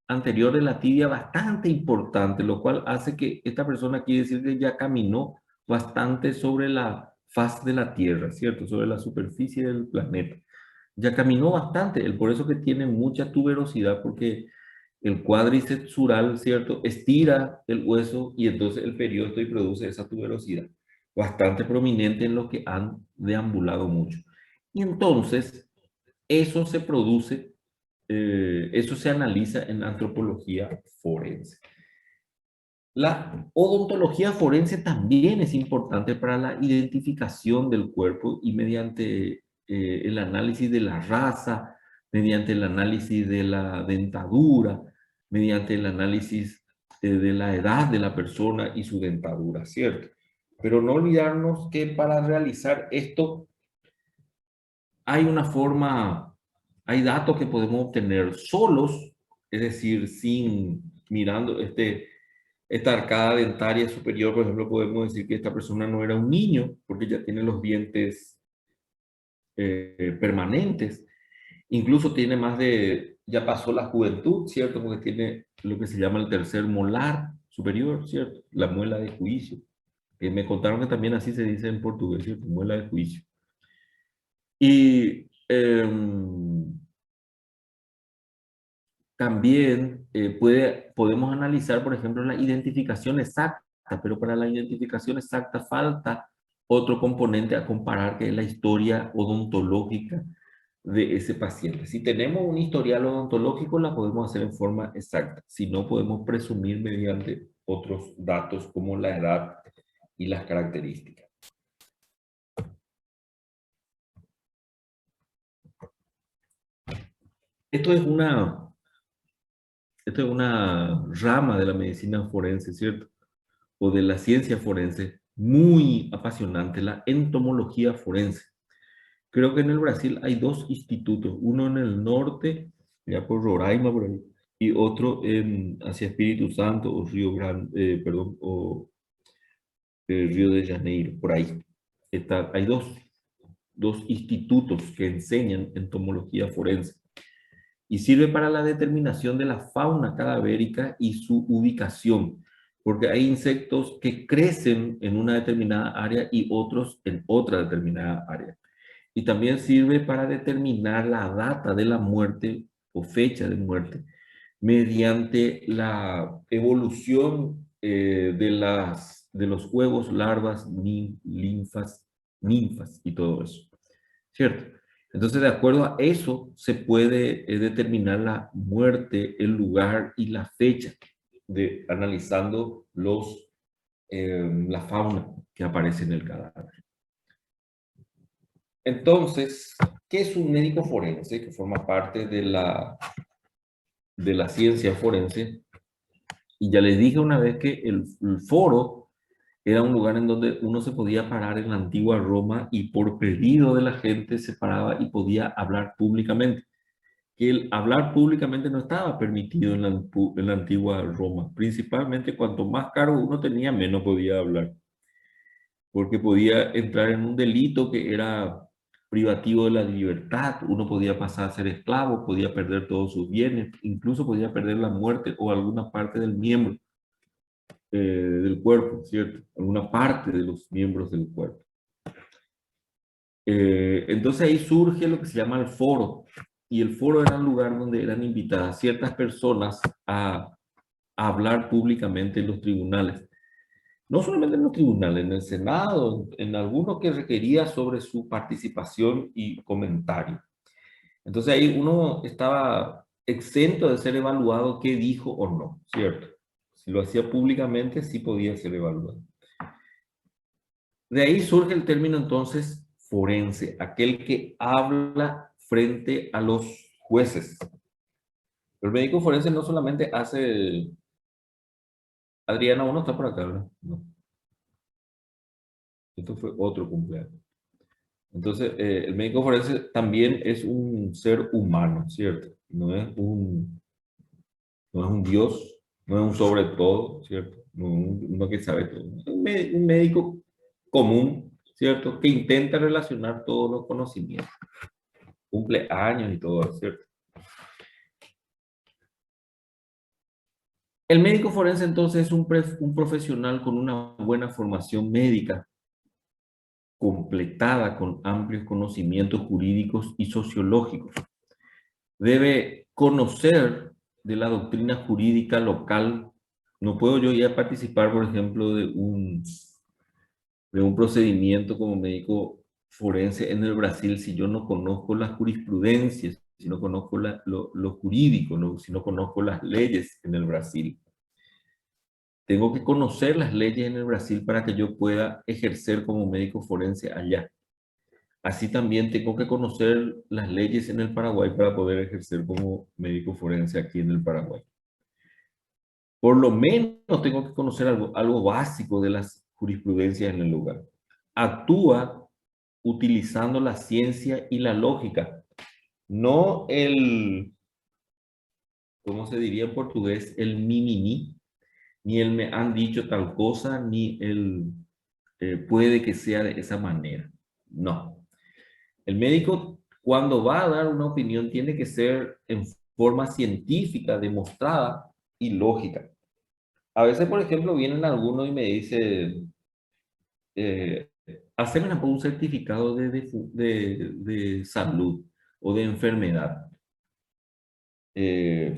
anterior de la tibia bastante importante, lo cual hace que esta persona, quiere decir que ya caminó bastante sobre la faz de la Tierra, ¿cierto? Sobre la superficie del planeta. Ya caminó bastante, por eso que tiene mucha tuberosidad, porque el cuádriceps sural, ¿cierto?, estira el hueso y entonces el periosto y produce esa tuberosidad bastante prominente en los que han deambulado mucho. Y entonces eso se produce, eso se analiza en antropología forense. La odontología forense también es importante para la identificación del cuerpo y mediante el análisis de la raza, mediante el análisis de la dentadura, mediante el análisis de la edad de la persona y su dentadura, ¿cierto? Pero no olvidarnos que para realizar esto hay una forma, hay datos que podemos obtener solos, es decir, sin mirando Esta arcada dentaria superior, por ejemplo, podemos decir que esta persona no era un niño, porque ya tiene los dientes permanentes. Incluso tiene más de, ya pasó la juventud, ¿cierto? Porque tiene lo que se llama el tercer molar superior, ¿cierto? La muela de juicio. Me contaron que también así se dice en portugués, ¿cierto? Muela de juicio. Y también podemos analizar, por ejemplo, la identificación exacta, pero para la identificación exacta falta otro componente a comparar, que es la historia odontológica de ese paciente. Si tenemos un historial odontológico, la podemos hacer en forma exacta. Si no, podemos presumir mediante otros datos como la edad y las características. Esto es esto es una rama de la medicina forense, ¿cierto? O de la ciencia forense muy apasionante, la entomología forense. Creo que en el Brasil hay dos institutos, uno en el norte, ya por Roraima, por ahí, y otro hacia Espíritu Santo o Río Grande, perdón, o Río de Janeiro, por ahí. Hay dos institutos que enseñan entomología forense y sirve para la determinación de la fauna cadavérica y su ubicación, porque hay insectos que crecen en una determinada área y otros en otra determinada área. Y también sirve para determinar la data de la muerte o fecha de muerte mediante la evolución de los huevos, larvas, ninfas y todo eso, ¿cierto? Entonces, de acuerdo a eso, se puede determinar la muerte, el lugar y la fecha, analizando la fauna que aparece en el cadáver. Entonces, ¿qué es un médico forense? Que forma parte de la ciencia forense. Y ya les dije una vez que el foro era un lugar en donde uno se podía parar en la antigua Roma y por pedido de la gente se paraba y podía hablar públicamente. Que el hablar públicamente no estaba permitido en la antigua Roma. Principalmente cuanto más cargo uno tenía, menos podía hablar. Porque podía entrar en un delito que era privativo de la libertad, uno podía pasar a ser esclavo, podía perder todos sus bienes, incluso podía perder la muerte o alguna parte del miembro del cuerpo, ¿cierto? Alguna parte de los miembros del cuerpo. Entonces ahí surge lo que se llama el foro, y el foro era un lugar donde eran invitadas ciertas personas a hablar públicamente en los tribunales. No solamente en los tribunales, en el Senado, en alguno que requería sobre su participación y comentario. Entonces ahí uno estaba exento de ser evaluado qué dijo o no, ¿cierto? Si lo hacía públicamente, sí podía ser evaluado. De ahí surge el término entonces forense, aquel que habla frente a los jueces. El médico forense no solamente hace... Adriana, uno está por acá, ¿verdad? No. Esto fue otro cumpleaños. Entonces, el médico forense también es un ser humano, ¿cierto? No es un Dios, no es un sobre todo, ¿cierto? No que sabe todo. Es un médico común, ¿cierto? Que intenta relacionar todos los conocimientos. Cumple años y todo, ¿cierto? El médico forense entonces es un profesional con una buena formación médica, completada con amplios conocimientos jurídicos y sociológicos. Debe conocer de la doctrina jurídica local. No puedo yo ir a participar, por ejemplo, de un procedimiento como médico forense en el Brasil si yo no conozco las jurisprudencias, si no conozco lo jurídico, si no conozco las leyes en el Brasil. Tengo que conocer las leyes en el Brasil para que yo pueda ejercer como médico forense allá. Así también tengo que conocer las leyes en el Paraguay para poder ejercer como médico forense aquí en el Paraguay. Por lo menos tengo que conocer algo básico de las jurisprudencias en el lugar. Actúa utilizando la ciencia y la lógica, no ¿cómo se diría en portugués? El mimimi, ni el me han dicho tal cosa, ni el puede que sea de esa manera. No. El médico, cuando va a dar una opinión, tiene que ser en forma científica, demostrada y lógica. A veces, por ejemplo, vienen algunos y me dicen, eh, haceme un certificado de salud o de enfermedad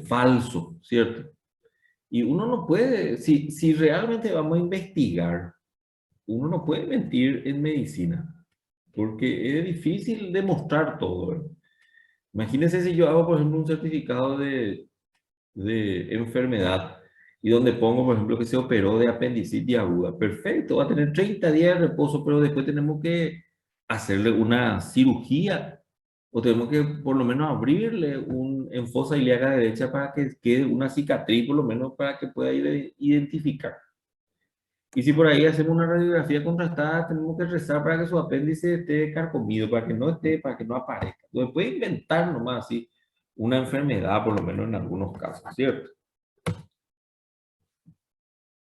falso, ¿cierto? Y uno no puede, si realmente vamos a investigar, uno no puede mentir en medicina, porque es difícil demostrar todo, ¿verdad? Imagínense si yo hago, por ejemplo, un certificado de enfermedad y donde pongo, por ejemplo, que se operó de apendicitis aguda. Perfecto, va a tener 30 días de reposo, pero después tenemos que hacerle una cirugía o tenemos que por lo menos abrirle en fosa ilíaca derecha para que quede una cicatriz, por lo menos para que pueda identificar. Y si por ahí hacemos una radiografía contrastada, tenemos que rezar para que su apéndice esté carcomido, para que no esté, para que no aparezca. Entonces puede inventar nomás así una enfermedad, por lo menos en algunos casos, ¿cierto?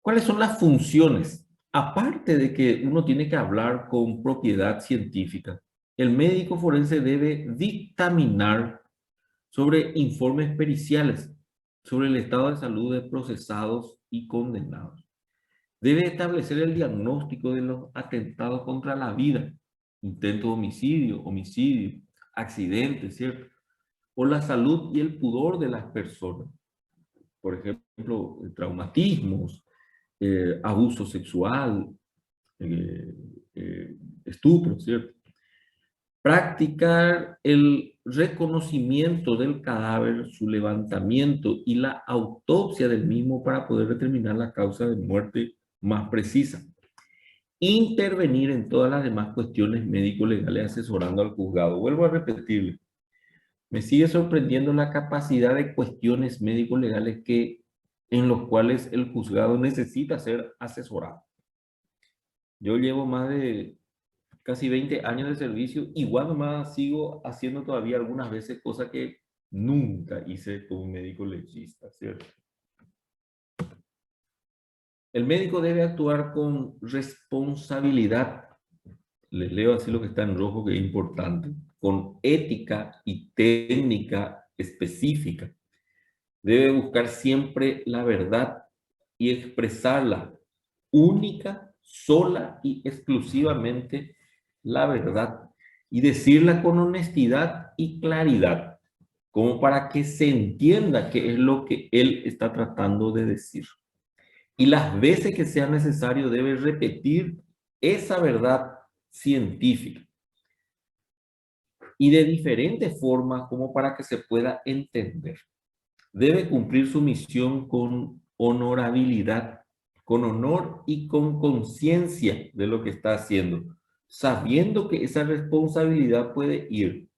¿Cuáles son las funciones? Aparte de que uno tiene que hablar con propiedad científica, el médico forense debe dictaminar sobre informes periciales, sobre el estado de salud de procesados y condenados. Debe establecer el diagnóstico de los atentados contra la vida, intento de homicidio, homicidio, accidentes, ¿cierto? O la salud y el pudor de las personas. Por ejemplo, traumatismos, abuso sexual, eh, estupro, ¿cierto? Practicar el reconocimiento del cadáver, su levantamiento y la autopsia del mismo para poder determinar la causa de muerte más precisa. Intervenir en todas las demás cuestiones médico-legales asesorando al juzgado. Vuelvo a repetirle, me sigue sorprendiendo la capacidad de cuestiones médico-legales en los cuales el juzgado necesita ser asesorado. Yo llevo más de casi 20 años de servicio, igual nomás sigo haciendo todavía algunas veces cosas que nunca hice como médico legista, ¿cierto? El médico debe actuar con responsabilidad. Les leo así lo que está en rojo, que es importante. Con ética y técnica específica. Debe buscar siempre la verdad y expresarla única, sola y exclusivamente la verdad. Y decirla con honestidad y claridad, como para que se entienda qué es lo que él está tratando de decir. Y las veces que sea necesario debe repetir esa verdad científica y de diferentes formas como para que se pueda entender. Debe cumplir su misión con honorabilidad, con honor y con conciencia de lo que está haciendo, sabiendo que esa responsabilidad puede ir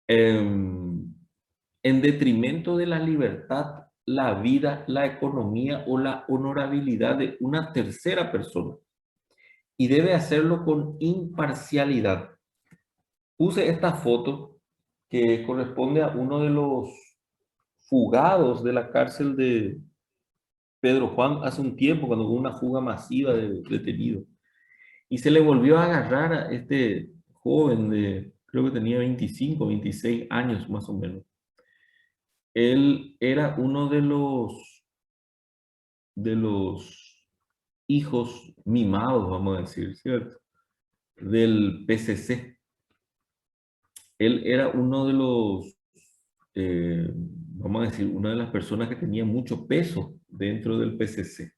en detrimento de la libertad, la vida, la economía o la honorabilidad de una tercera persona. Y debe hacerlo con imparcialidad. Puse esta foto que corresponde a uno de los fugados de la cárcel de Pedro Juan hace un tiempo, cuando hubo una fuga masiva de detenidos. Y se le volvió a agarrar a este joven de, creo que tenía 25, 26 años más o menos. Él era uno de los hijos mimados, vamos a decir, ¿cierto? Del PCC. Él era uno de los, vamos a decir, una de las personas que tenía mucho peso dentro del PCC.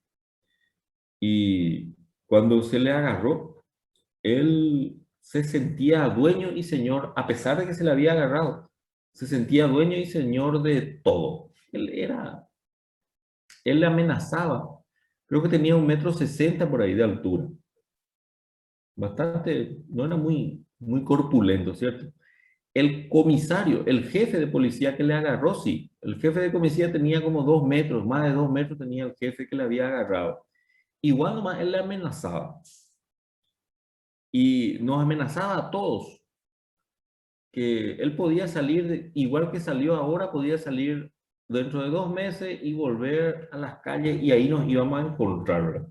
Y cuando se le agarró, él se sentía dueño y señor, a pesar de que se le había agarrado, se sentía dueño y señor de todo. Él le amenazaba. Creo que tenía 1,60 m por ahí de altura. Bastante, no era muy corpulento, ¿cierto? El comisario, el jefe de policía que le agarró, sí. El jefe de policía tenía como 2 metros, más de 2 metros tenía el jefe que le había agarrado. Igual nomás él le amenazaba. Y nos amenazaba a todos. Que él podía salir, igual que salió ahora, podía salir dentro de 2 meses y volver a las calles y ahí nos íbamos a encontrar, ¿verdad?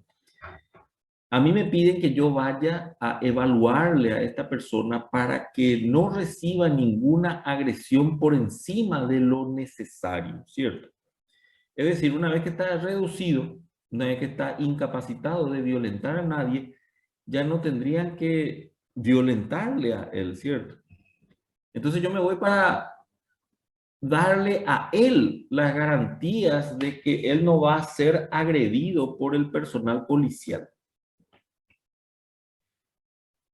A mí me piden que yo vaya a evaluarle a esta persona para que no reciba ninguna agresión por encima de lo necesario, ¿cierto? Es decir, una vez que está reducido, una vez que está incapacitado de violentar a nadie, ya no tendrían que violentarle a él, ¿cierto? Entonces yo me voy para darle a él las garantías de que él no va a ser agredido por el personal policial.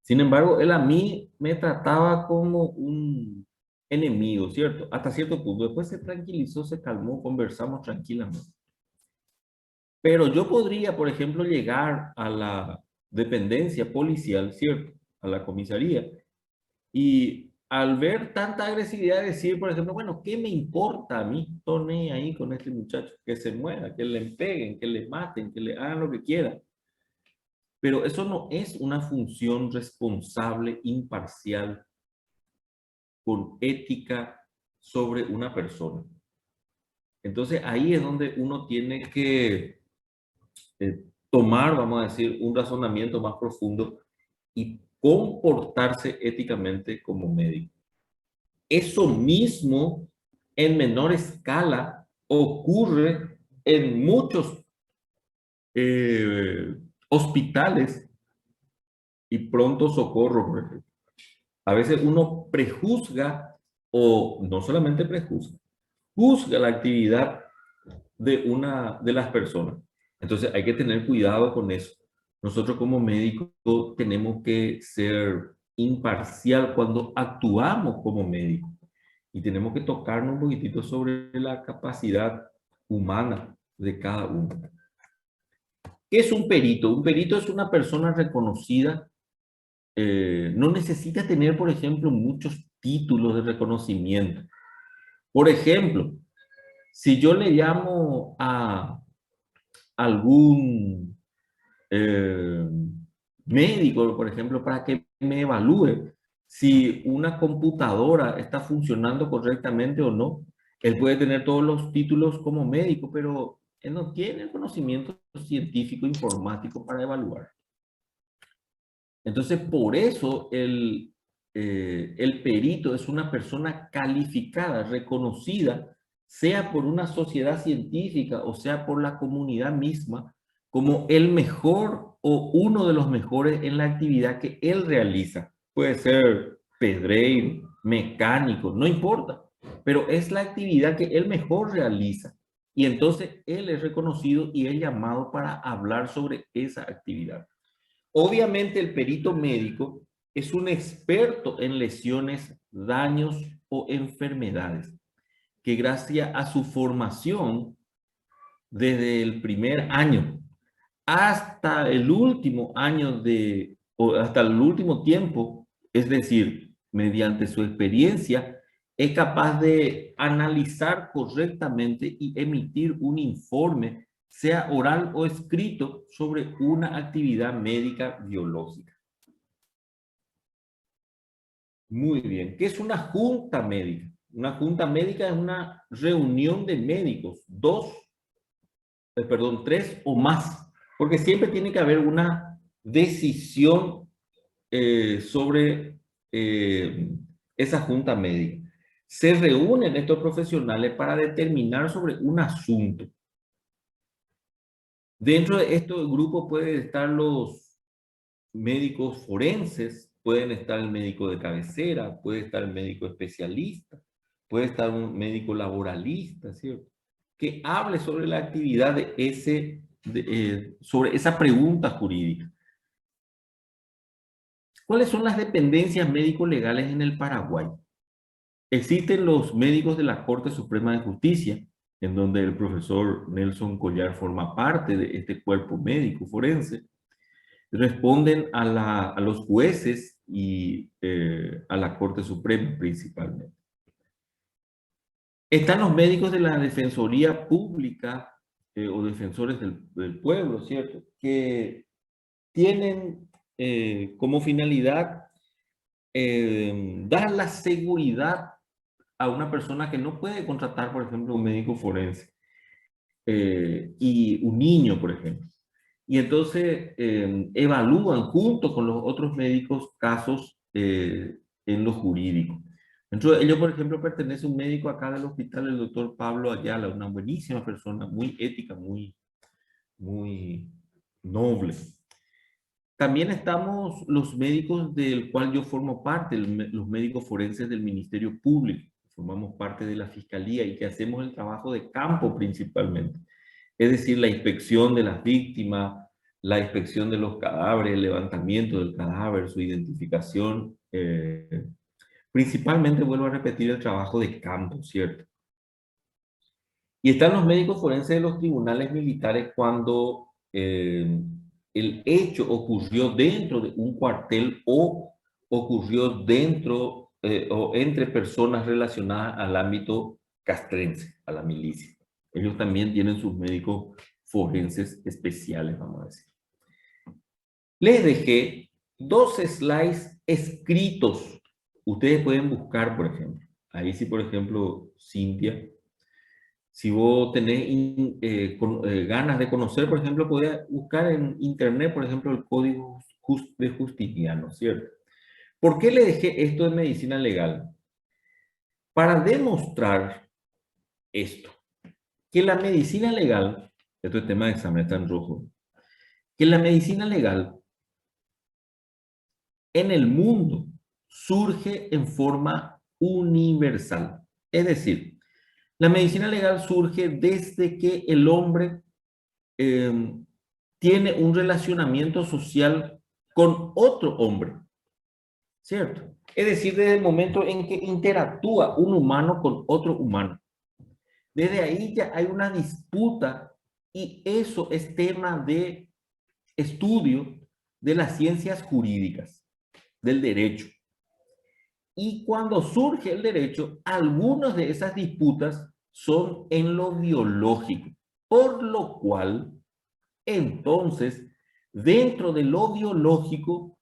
Sin embargo, él a mí me trataba como un enemigo, ¿cierto? Hasta cierto punto. Después se tranquilizó, se calmó, conversamos tranquilamente. Pero yo podría, por ejemplo, llegar a la dependencia policial, ¿cierto? A la comisaría. Y al ver tanta agresividad, decir, por ejemplo, bueno, ¿qué me importa a mí? Tone ahí con este muchacho, que se muera, que le peguen, que le maten, que le hagan lo que quieran. Pero eso no es una función responsable, imparcial, con ética sobre una persona. Entonces ahí es donde uno tiene que tomar, vamos a decir, un razonamiento más profundo y comportarse éticamente como médico. Eso mismo en menor escala ocurre en muchos hospitales y pronto socorro, por ejemplo. A veces uno prejuzga o no solamente prejuzga, juzga la actividad de las personas. Entonces hay que tener cuidado con eso. Nosotros como médicos tenemos que ser imparcial cuando actuamos como médicos y tenemos que tocarnos un poquitito sobre la capacidad humana de cada uno. ¿Qué es un perito? Un perito es una persona reconocida. No necesita tener, por ejemplo, muchos títulos de reconocimiento. Por ejemplo, si yo le llamo a algún médico, por ejemplo, para que me evalúe si una computadora está funcionando correctamente o no. Él puede tener todos los títulos como médico, pero él no tiene el conocimiento científico informático para evaluar. Entonces, por eso el perito es una persona calificada, reconocida, sea por una sociedad científica o sea por la comunidad misma, como el mejor o uno de los mejores en la actividad que él realiza. Puede ser pedreiro, mecánico, no importa, pero es la actividad que él mejor realiza. Y entonces él es reconocido y es llamado para hablar sobre esa actividad. Obviamente el perito médico es un experto en lesiones, daños o enfermedades, que gracias a su formación desde el primer año hasta el último año o hasta el último tiempo, es decir, mediante su experiencia, es capaz de analizar correctamente y emitir un informe, sea oral o escrito, sobre una actividad médica biológica. Muy bien. ¿Qué es una junta médica? Una junta médica es una reunión de médicos, tres o más, porque siempre tiene que haber una decisión sobre esa junta médica. Se reúnen estos profesionales para determinar sobre un asunto. Dentro de estos grupos pueden estar los médicos forenses, pueden estar el médico de cabecera, puede estar el médico especialista, puede estar un médico laboralista, ¿cierto? Que hable sobre la actividad sobre esa pregunta jurídica. ¿Cuáles son las dependencias médico-legales en el Paraguay? Existen los médicos de la Corte Suprema de Justicia, en donde el profesor Nelson Collar forma parte de este cuerpo médico forense. Responden a los jueces y a la Corte Suprema principalmente. Están los médicos de la Defensoría Pública o defensores del pueblo, ¿cierto? Que tienen como finalidad dar la seguridad a una persona que no puede contratar, por ejemplo, un médico forense y un niño, por ejemplo. Y entonces evalúan junto con los otros médicos casos en lo jurídico. Entonces, yo, por ejemplo, pertenece a un médico acá del hospital, el doctor Pablo Ayala, una buenísima persona, muy ética, muy noble. También estamos los médicos del cual yo formo parte, los médicos forenses del Ministerio Público. Formamos parte de la Fiscalía y que hacemos el trabajo de campo principalmente. Es decir, la inspección de las víctimas, la inspección de los cadáveres, el levantamiento del cadáver, su identificación. Principalmente, vuelvo a repetir, el trabajo de campo, ¿cierto? Y están los médicos forenses de los tribunales militares cuando el hecho ocurrió dentro de un cuartel o ocurrió dentro o entre personas relacionadas al ámbito castrense, a la milicia. Ellos también tienen sus médicos forenses especiales, vamos a decir. Les dejé 2 slides escritos. Ustedes pueden buscar, por ejemplo. Ahí sí, por ejemplo, Cintia, si vos tenés ganas de conocer, por ejemplo, podés buscar en internet, por ejemplo, el Código de Justiniano, ¿cierto? ¿Por qué le dejé esto de medicina legal? Para demostrar esto, que la medicina legal, esto es tema de examen, está en rojo, que la medicina legal en el mundo surge en forma universal. Es decir, la medicina legal surge desde que el hombre tiene un relacionamiento social con otro hombre, ¿cierto? Es decir, desde el momento en que interactúa un humano con otro humano. Desde ahí ya hay una disputa y eso es tema de estudio de las ciencias jurídicas, del derecho. Y cuando surge el derecho, algunas de esas disputas son en lo biológico, por lo cual entonces, dentro de lo biológico,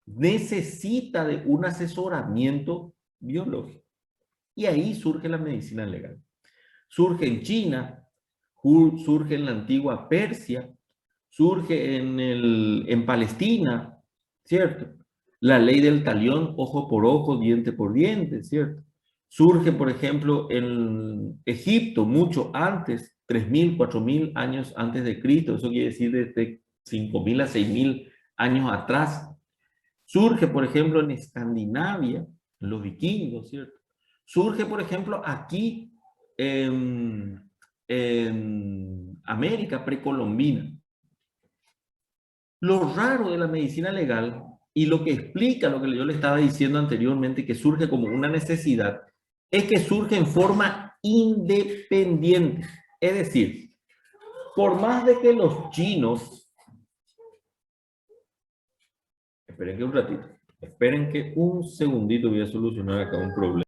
necesita de un asesoramiento biológico. Y ahí surge la medicina legal. Surge en China, surge en la antigua Persia, surge en Palestina, ¿cierto? La ley del talión, ojo por ojo, diente por diente, ¿cierto? Surge, por ejemplo, en Egipto, mucho antes, 3.000, 4.000 años antes de Cristo, eso quiere decir desde 5.000 a 6.000 años atrás. Surge, por ejemplo, en Escandinavia, los vikingos, ¿cierto? Surge, por ejemplo, aquí en América precolombina. Lo raro de la medicina legal y lo que explica lo que yo le estaba diciendo anteriormente, que surge como una necesidad, es que surge en forma independiente. Es decir, por más de que los chinos, esperen que un ratito, esperen que un segundito voy a solucionar acá un problema.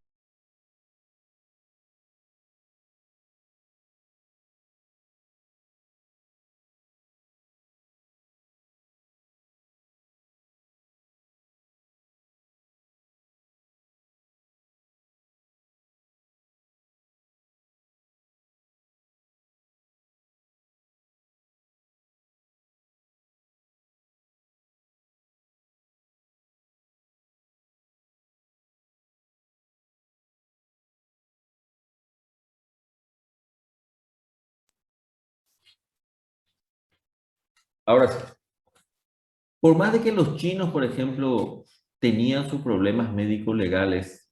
Ahora sí, por más de que los chinos, por ejemplo, tenían sus problemas médicos legales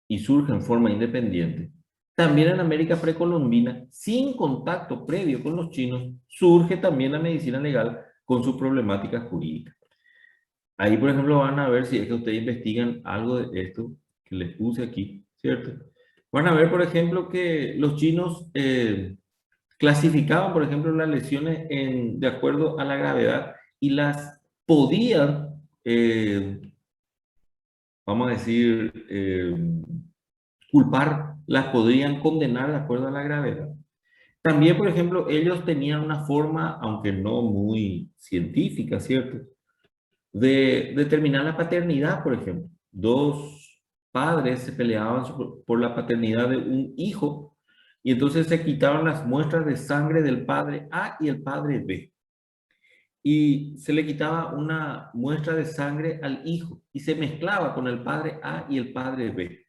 y surgen en forma independiente, también en América precolombina, sin contacto previo con los chinos, surge también la medicina legal con sus problemáticas jurídicas. Ahí, por ejemplo, van a ver si es que ustedes investigan algo de esto que les puse aquí, ¿cierto? Van a ver, por ejemplo, que los chinos clasificaban, por ejemplo, las lesiones de acuerdo a la gravedad y las podían, vamos a decir, culpar, las podrían condenar de acuerdo a la gravedad. También, por ejemplo, ellos tenían una forma, aunque no muy científica, ¿cierto?, de determinar la paternidad, por ejemplo. padres se peleaban por la paternidad de un hijo y entonces se quitaban las muestras de sangre del padre A y el padre B. Y se le quitaba una muestra de sangre al hijo y se mezclaba con el padre A y el padre B.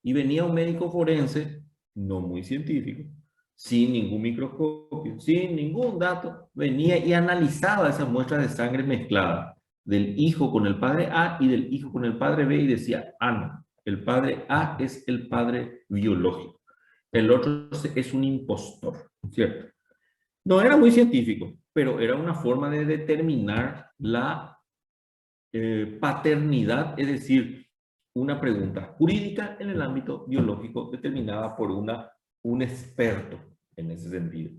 Y venía un médico forense, no muy científico, sin ningún microscopio, sin ningún dato, venía y analizaba esas muestras de sangre mezcladas del hijo con el padre A y del hijo con el padre B y decía, ah, no, el padre A es el padre biológico, el otro es un impostor, ¿cierto? No era muy científico, pero era una forma de determinar la paternidad, es decir, una pregunta jurídica en el ámbito biológico determinada por un experto en ese sentido.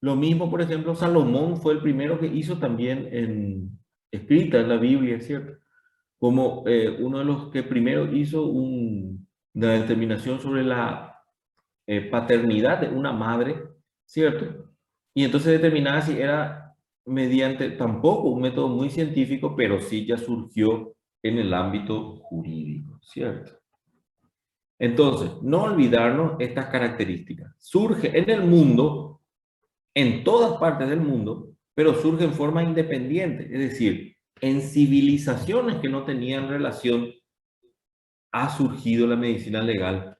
Lo mismo, por ejemplo, Salomón fue el primero que hizo también escrita en la Biblia, ¿cierto? Como uno de los que primero hizo una determinación sobre la paternidad de una madre, ¿cierto? Y entonces determinaba si era mediante tampoco un método muy científico, pero sí ya surgió en el ámbito jurídico, ¿cierto? Entonces, no olvidarnos estas características. Surge en el mundo, en todas partes del mundo, pero surge en forma independiente, es decir, en civilizaciones que no tenían relación, ha surgido la medicina legal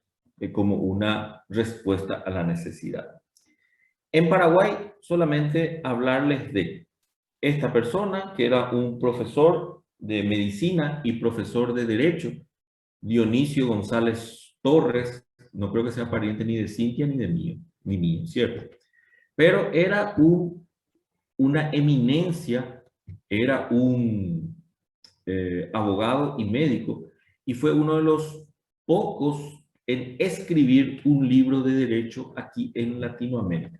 como una respuesta a la necesidad. En Paraguay, solamente hablarles de esta persona, que era un profesor de medicina y profesor de derecho, Dionisio González Torres, no creo que sea pariente ni de Cintia ni de mío, ni mío, ¿cierto? Pero era una eminencia, era un abogado y médico, y fue uno de los pocos en escribir un libro de derecho aquí en Latinoamérica.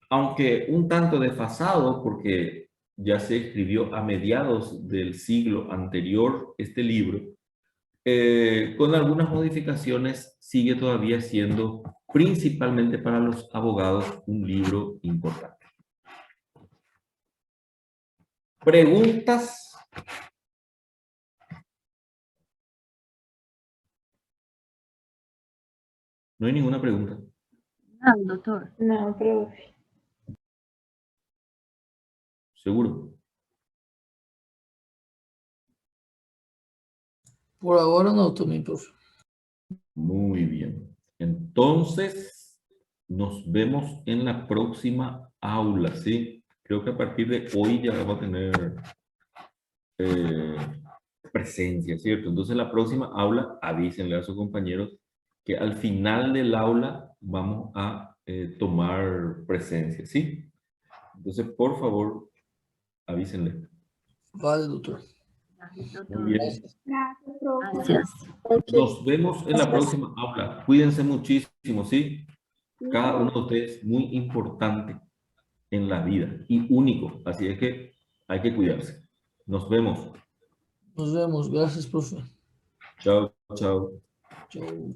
Aunque un tanto desfasado, porque ya se escribió a mediados del siglo anterior este libro, con algunas modificaciones sigue todavía siendo, principalmente para los abogados, un libro importante. ¿Preguntas? No hay ninguna pregunta. No, doctor. No, profe. ¿Seguro? Por ahora no, también, profe. Muy bien. Entonces, nos vemos en la próxima aula, ¿sí? Creo que a partir de hoy ya vamos a tener presencia, ¿cierto? Entonces, la próxima aula, avísenle a sus compañeros que al final del aula vamos a tomar presencia, ¿sí? Entonces, por favor, avísenle. Vale, doctor. Muy bien. Gracias, profe. Gracias. Nos vemos en la próxima aula. Cuídense muchísimo, ¿sí? Cada uno de ustedes muy importante en la vida y único. Así es que hay que cuidarse. Nos vemos. Nos vemos. Gracias, profe. Chao, chao. Chao.